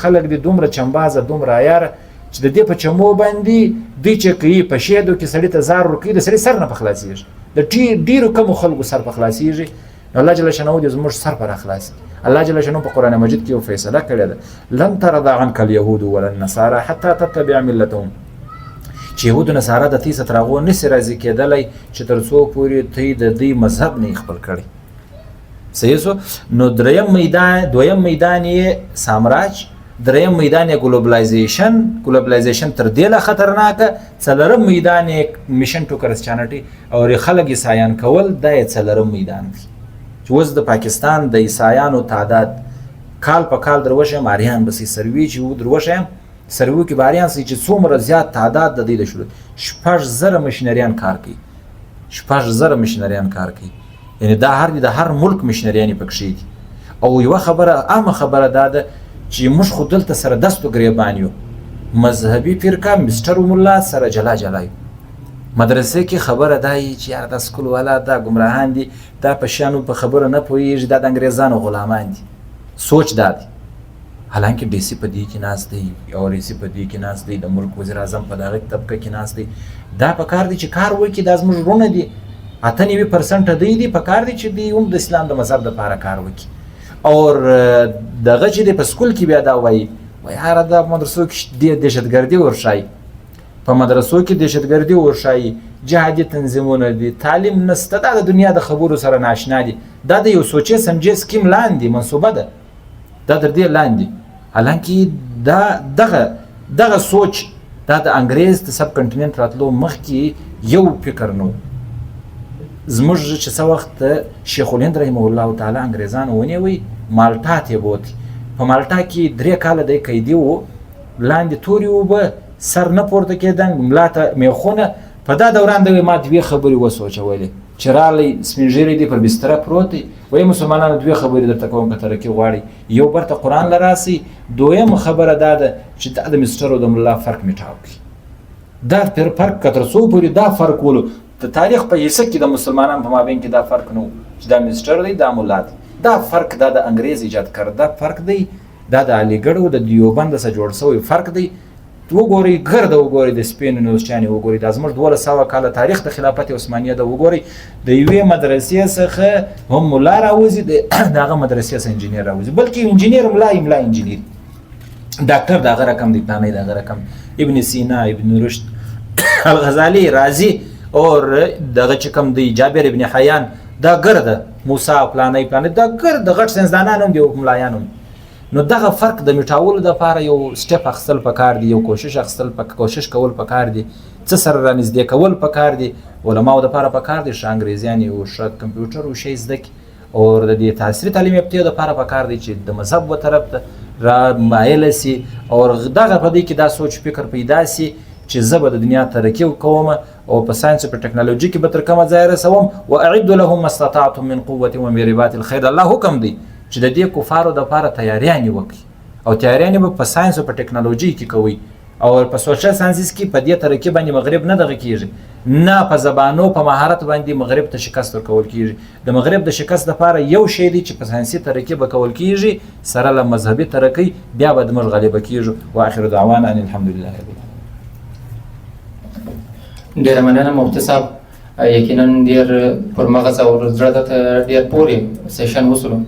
خلک دي دومره چمبازه دومره عیاره چې د دې په چمو باندې دوی چې کوي په شیدو کې سړی ته زار ورکوي، د سړي سر نه په خلاصېږي، د ډېرو کمو خلکو سر په خلاصېږي. نو الله جل شانه دې زموږ سر په راخلاصي. الله جل شانه په قرآن مجید کې یو فیصله کړې ده، لن ترضى عنك اليهود ولا النصارى حتى تتبع ملتهم، چې یهود او نصارا د تیسه تر هغو نسي راضي کېدلی چې تر څو پورې ته د دوی مذهب نه خپل کړي. صحیح سو. نو دویم میدان یې سامراج، دریم میدان یې ګلوبلایزیشن تر دې لا خطرناکه، څلورم میدان یې میشن ټو کرسچانټي او خلک عیسایان کول، دا یې څلورم میدان دی چې اوس د پاکستان د عیسایانو تعداد کال په کال دروشم اریان بسې سروي چې دروشم سروي کې باریان سي چې څومره زیات تعداد د دې د شروع 6000 مشنریان کار کوي، 6000 مشنریان کار کوي، یعنی دا د هر ملک مشنریان پکښې دي. او یو عامه خبره ده چې موږ خو دلته سره دستو ګریبان یو، مذهبي فرقه مستر مولا سره جلا یو. مدرسې کې خبره دی چې یار د سکول والا دا ګمراهان دي، دا په شانو په خبره نه پوهېږي، دا د انګریزانو غلامان دي. سوچ دا دی. حالانکه ډي سي په دې کې ناست دی او رئیس په دې کې ناست دی، د ملک وزیر اعظم په دغه طبقه کې ناست دی. دا په کار دی چې کار وکړي، دا زموږ وروڼه دي، 98% دی په کار دی چې دی هم د اسلام د مذهب لپاره کار وکړي. او دغه چې په سکول کې بیا دا وایي یاره دا مدرسو کې دهشتګردي ورښایي، په مدرسو کې دهشتګردي ورښایي، جهادي تنظیمونه دي، تعلیم نسته، دا د دنیا د خبرو سره ناشنا دي، دا د یو سوچې سمجې سکیم لاندې منصوبه ده، دا در دې لاندې. حالانکه دغه سوچ دا د انګریز د سب کنټیننټ راتلو مخکې یو فکر نو. زموږ چې څه وخت شیخ الهند رحمه الله تعالی انګریزان ونیوی، مالټا ته بوت، په مالټا کې 3 کاله د قیدی وو، لاندې توري وبه سر نه پورته کېدنګ، ملا ته میخونه. په دا دوران د ما 2 خبرې وسوچولې چې رالی سپین ږیری دی پر بستره پروت دی، وایي مسلمانانو 2 خبرې درته کوم که ترقي غواړي، یو برته قرآن لراسي، دویم خبره دا ده چې دا د مستر او د ملا فرق میټاو کړي. دا فرق که تر څو پورې دا فرق ولو د تاریخ په حصه کې د مسلمانانو په مابین کې دا فرق نه و چې دا مستر دی دا ملا دی. دا فرق دا د انګریز ایجاد کړ، دا فرق دی، دا د علیګړ او د دیوبند سره جوړ شوی فرق دی. وګورئ ګرده وګورئ د سپین نوسچانې وګورئ، دا زموږ 1200 کاله تاریخ د خلافت عثمانیه ده. وګورئ د یوې مدرسې څخه هم ملا راوځي، دغه مدرسې څخه انجینیر راوځي، بلکې انجینیر ملا انجینیر، ډاکټر دغه رقم دی، پلانې دغه رقم، ابن سینا، ابن رشد، الغزالی، رازی اور دغه چې کوم دی جابر ابن حیان، دا ګرده موسی پلانې دا ګرده غټ ساينسدانان هم دي او ملایان هم. نو دغه فرق د میټاولو لپاره یو سټپ اخیستل پکار دی، یو کوشش کول پکار دی، څه سره رانږدې کول پکار دی، علماو لپاره پکار دی چې انګریزیان او ښه کمپیوټر او شی زده کړي، او د دې تاثیري تعلیم یافتې لپاره پکار دی چې د مذهب و طرف ته را مایل سي، او دغه په دې کې دا سوچ فکر پیدا سي چې زه به د دنیا ترقي کوم او په ساينس او په ټکنالوژي کې به تر کومه ځای رسوم. واعدوا لهم ما استطعتم من قوه ومن رباط الخيل. الله حکم دی چې د دې کفارو د لپاره تیاریانې وکړي، او تیاریانې به په ساينس او په ټکنالوژي کې کوي، او په سوشل ساينسز کې په دې ترقي باندې مغرب نه دغه کیږي، نه په زبانو په مهارت باندې مغرب ته شکست ورکول کیږي. د مغرب د شکست لپاره یو شی دی چې په ساينسي ترقي به کول کیږي سره له مذهبي ترقي، بیا به د موږ غلبه کیږي. واخر دعوانا ان الحمدلله رب العالمین. ډېره مننه مفتي صاحب، یقینا ډېر پرمغز او زړه ته ډېر پورې سیشن وسولو.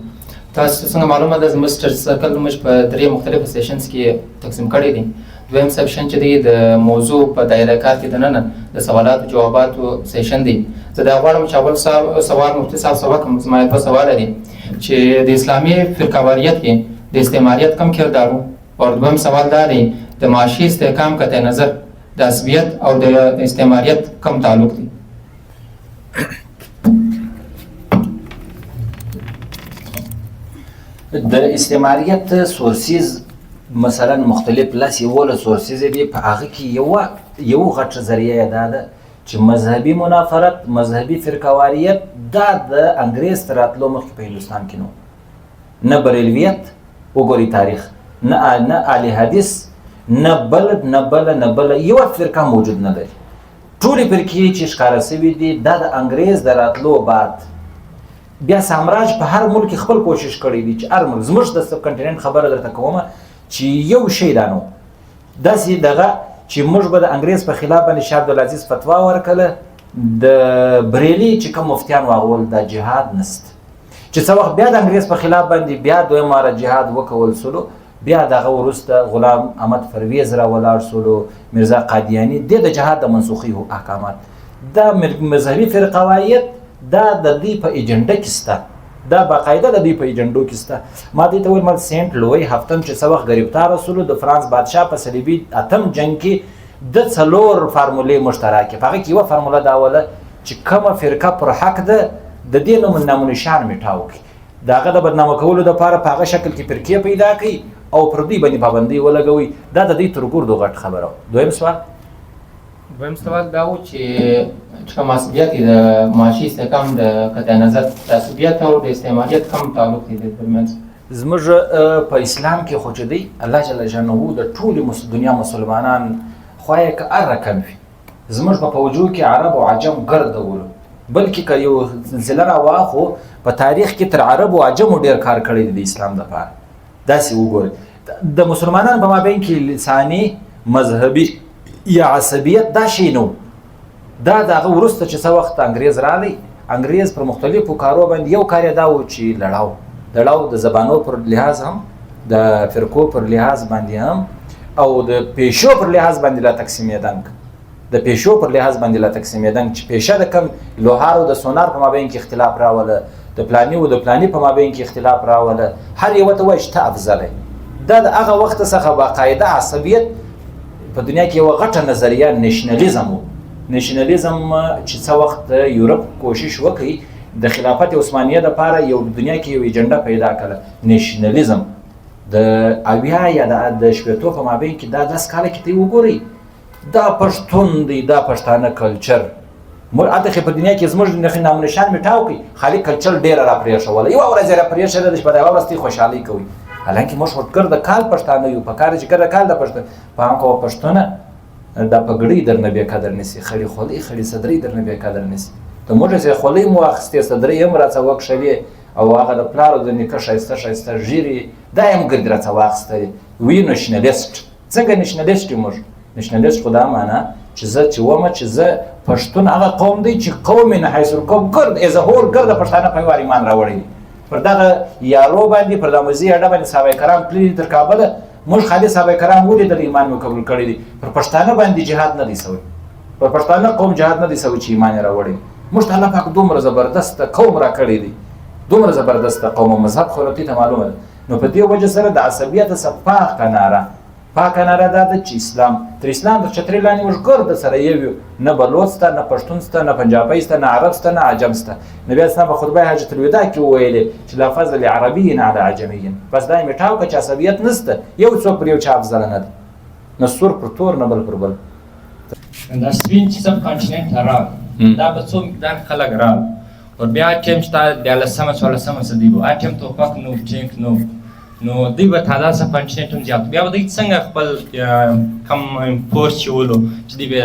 تاسو څنګه معلومه ده زموږ سټډي سرکل موږ په 3 مختلفو سیشنز کې تقسیم کړی دي. دویم سیشن چې دی د موضوع په دایره کار کې دننه د سوالاتو جواباتو سیشن دی. زه دا غواړم چې اول سوال مفتي صاحب سره کوم زما په سوال دی چې د اسلامي فرقواریت کې د استعماریت کم کردار او دویم سوال دا دی د معاشي استحکام قطع نظر د عصبیت او د استعماریت کم تعلق دی. د استعماریت سورسیز مثلا مختلف لاس یوله سورسیز دی په هغه کې یو غټ ذریعه دا ده چې مذهبي منافرت مذهبي فرقواریت دا د انګریز تر راتلو مخکې په هندوستان کې نو نه بریلویت وګوري تاریخ نه اهل حدیث نه بل یو فرقه موجود نه لري. ټولې فرقې چې ښکاره سوي دي دا د انګریز د راتلو بعد بیا سامراج په هر ملک خپل کوشش کړی دی چې هر ملک زموږ د سب کنټیننټ خبره درته کومه چې یو شی دا نو داسې دغه چې موږ به د انګریز په خلاف باندې شاه عبدالعزیز فتوا ورکړه د بریلي چې کوم مفتیان واغول دا جهاد نست چې څه وخت بیا د انګریز په خلاف باندې بیا دویم واره جهاد وکول سلو بیا دغه وروسته غلام احمد پرویز را ولاړ سلو میرزا قادیانی د جهاد د منسوخي احکامات دا مذهبي فرقواریت دا د دې په ایجنډا کې سته دا باقاعده د دې په ایجنډو کې سته. ما دې ته ویل سینټ لوی هفتم چې څه وخت ګرفتار رسولو د فرانس بادشاه په صلیبي اتم جنګ کې د 4 فارمولې مشترکه په هغه کې یوه فارموله دا وله چې کومه فرقه پر حق ده د دې نوم نشان میټاو کړي د هغه د بدنامه کولو دپاره په هغه شکل کې فرقې پیدا کړي او پر دوی باندې پابندي ولګوي. دا د دې تر ګردو غټ خبره. دویم سوال دا و چې کوم عصبیت د معاشي استحکام د قطع نظر د عصبیت او د استعماریت کم تعلق دی د ترمنځ. زموږ په اسلام کې خو چې دی الله جل جلاله د ټولې دنیا مسلمانان خوا یې که هر رقم وي زموږ په وجود کې عرب او عجم ګرځولو بلکې که یو سلسله راواخو په تاریخ کې تر عرب او عجمو ډېر کار کړی دی د اسلام دپاره. داسې وګورئ د مسلمانانو په مابین کې لساني مذهبي یا عصبیت دا شی نو دا دغه وروسته چې څه وخت انګریز راغی انګریز پر مختلفو کارو باندې یو کار دا و چې لړاو د زبانو پر لحاظ هم د فرقو پر لحاظ باندې هم او د پیشو پر لحاظ باندې لا تقسیمېدنګ د پیشو پر لحاظ باندې لا تقسیمېدنګ چې پیشه د کم لوهار او د سونار په مابین کې اختلاف راوله د پلاني او د پلاني په مابین کې اختلاف راوله هر یو ته وایي چې ته افضل دا د هغه وخت څخه باقاعده عصبیت په دنیا کې یوه غټه نظریه نیشنلیزم و. نیشنلیزم چې څه وخت یورپ کوشش وکړي د خلافت عثمانیه دپاره یو دنیا کې یو ایجنډا پیدا کړه نیشنلیزم د 80 یا د 80 په مابین کې دا 10 کاله کې ته وګورئ دا پښتون دی دا پښتانه کلچر اته په دنیا کې زموږ نام نشان میټاو کوي خالي کلچر ډېره را پرېښوله یوه ورځ یې را پرېښوله د شپه د یوه ورځ ته خوشحالي کوي حالانکه موږ ورګرد کال پښتانه یو په کار چې ګرد کال د پښتون په هم کوه پښتونه دا پګړۍ درنه بې قدر نیسي خړې خولۍ خړې صدرۍ درنه بې قدر نیسي ته موږ چې خولۍ مو اخیستې صدرۍ هم راڅه وکښلې او هغه د پلار او د نیکه ښایسته ږیرې دا یې هم ګرد راڅه واخیستلې وي نشنلیسټ څنګه نشنلیسټ یو موږ نشنلیسټ خو دا معنا چې زه چې ومه چې زه پښتون هغه قوم دی چې قوم من حیث القوم ګرد ایز ا هول ګرده پښتانه په یو ایمان راوړی پر دغه یارو باندې پر د مزي اډه باندې صحابه کرام تللي تر کابله موږ خالي صحابه کرام ولیدل ایمان مو قبول کړی دی پر پښتانه باندې جهاد نه دی سوی پر پښتانه قوم جهاد نه دی سوی چې ایمان راوړی موږ ته الله پاک دومره زبردست قوم را کړی دی دومره زبردست قوم او مذهب خو ته معلومه ده نو په دې وجه سره د عصبیت صفاق کناره دا د چې اسلام تر اسلام د چترې لاندې موږ ګرد سره یو نه بلوچ سته نه پښتون سته نه پنجابی سته نه عرب سته نه عجم سته نبی اسلام په خطبه حجۃ الوداع کې ویلې چې لا فضل عربي علی عجمي بس دا میټاو که عصبیت نسته یو څوک پر یو چا افضل نه دی نه سور پر تور نه بل پر بل دا سپین چې سب کانټیننټ راغی دا به څو مقدار خلک راغلل او بیا ټیم چې د 14 صدۍ و ټیم توپک نو ټینک نو دوی به تعداد څه کانټیننټ هم زیات بیا به دوی څنګه خپل کم فورس چې ولو چې دوی به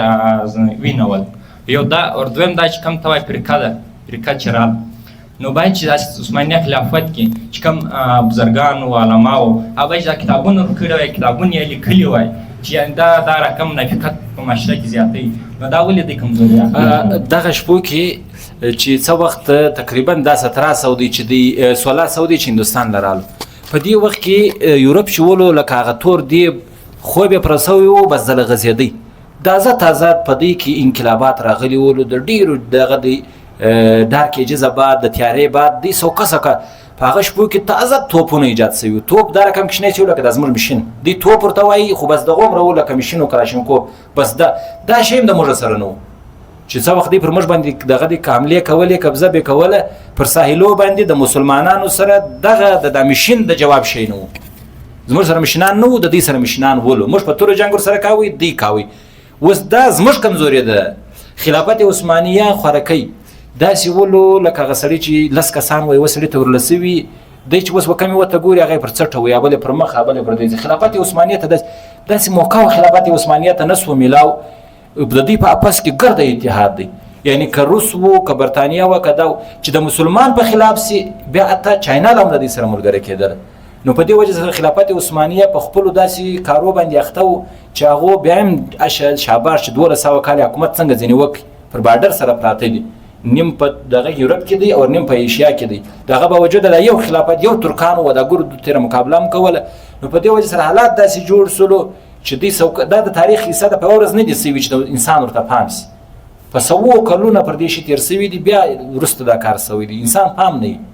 وینول یو دا او دویم دا چې کم ته وایي فرقه چې راغله نو باید چې داسې عثمانیه خلافت کې چې کوم بزرګان او علماو هغه باید دا کتابونه کړي وای کتابونه یې لیکلي وای چې دا رقم نفقت په معاشره کې زیاتوي نو دا ولې دوی کمزوري دغه شپو کې چې څه وخت تقریبا دا 1700 دی چې دی 1600 دی چې هندوستان لرالو په دې وخت کې یورپ شولو لکه هغه تور دی خو به پرسوي وو بس دل غزيدي تازه په دې کې انقلابات راغلي ول د ډیرو دغه دی ډارک ایجز بعد د تیارې بعد دی سوکه په هغه شپو کې تازه توپونه ایجاد شوي توپ دا رقم کښنه چې لکه د ازمر ماشين دی توپ ورته وایي خو بس دغه عمر لکه ماشين او کراشنکو بس دا شی د موږ سره نو چې څو وخت دی پر موږ باندې دغه د کاملې کولې قبضه به کوله پر ساحلو باندې د مسلمانانو سره دغه د ماشين د جواب شي نو زموږ سره ماشينان نو د دې سره ماشينان ولو موږ په تور جنگ سره کاوي دی کاوي وس دا زموږ کمزوري ده خلافت عثمانیه خورکی دا سی ولو لکه غسړی چې لس کسان وي وسړی ته ورلسوي د چې وس وکمي وته ګوري هغه پر څټه وي بل پر مخ بل پر دې خلافت عثمانیه ته داسې موقع خلافت عثمانیه ته نسو ملاو د دې په اپس کې ګرد اتحاد دی یعنی که روس وو که برتانیا وو که دا چې د مسلمان په خلاف سي بیا اته چاینا هم د دې سره ملګری کېدل نو په دې وجه سره خلافت عثمانیه په خپل داسې کارو باندې اخته چې هغه بیا هم اشل شاباش 1200 کال حکومت څنګه ځنی وک پر بارډر سره پراته دي نیم په دغه یورپ کې دی او نیم په ایشیا کې دی دغه به وجود لا یو خلافت یو ترکانو و د ګردو تر مقابله هم کوله نو په دې وجه سره حالات داسې جوړ سلو چې دې دا د تاریخ حصہ د په ورځ نه دي سوي چې د انسان ورته پام سي په 100 کلونه پر دې شي تیر سوي دي بیا ورسته دا کار سوي دي انسان پام نه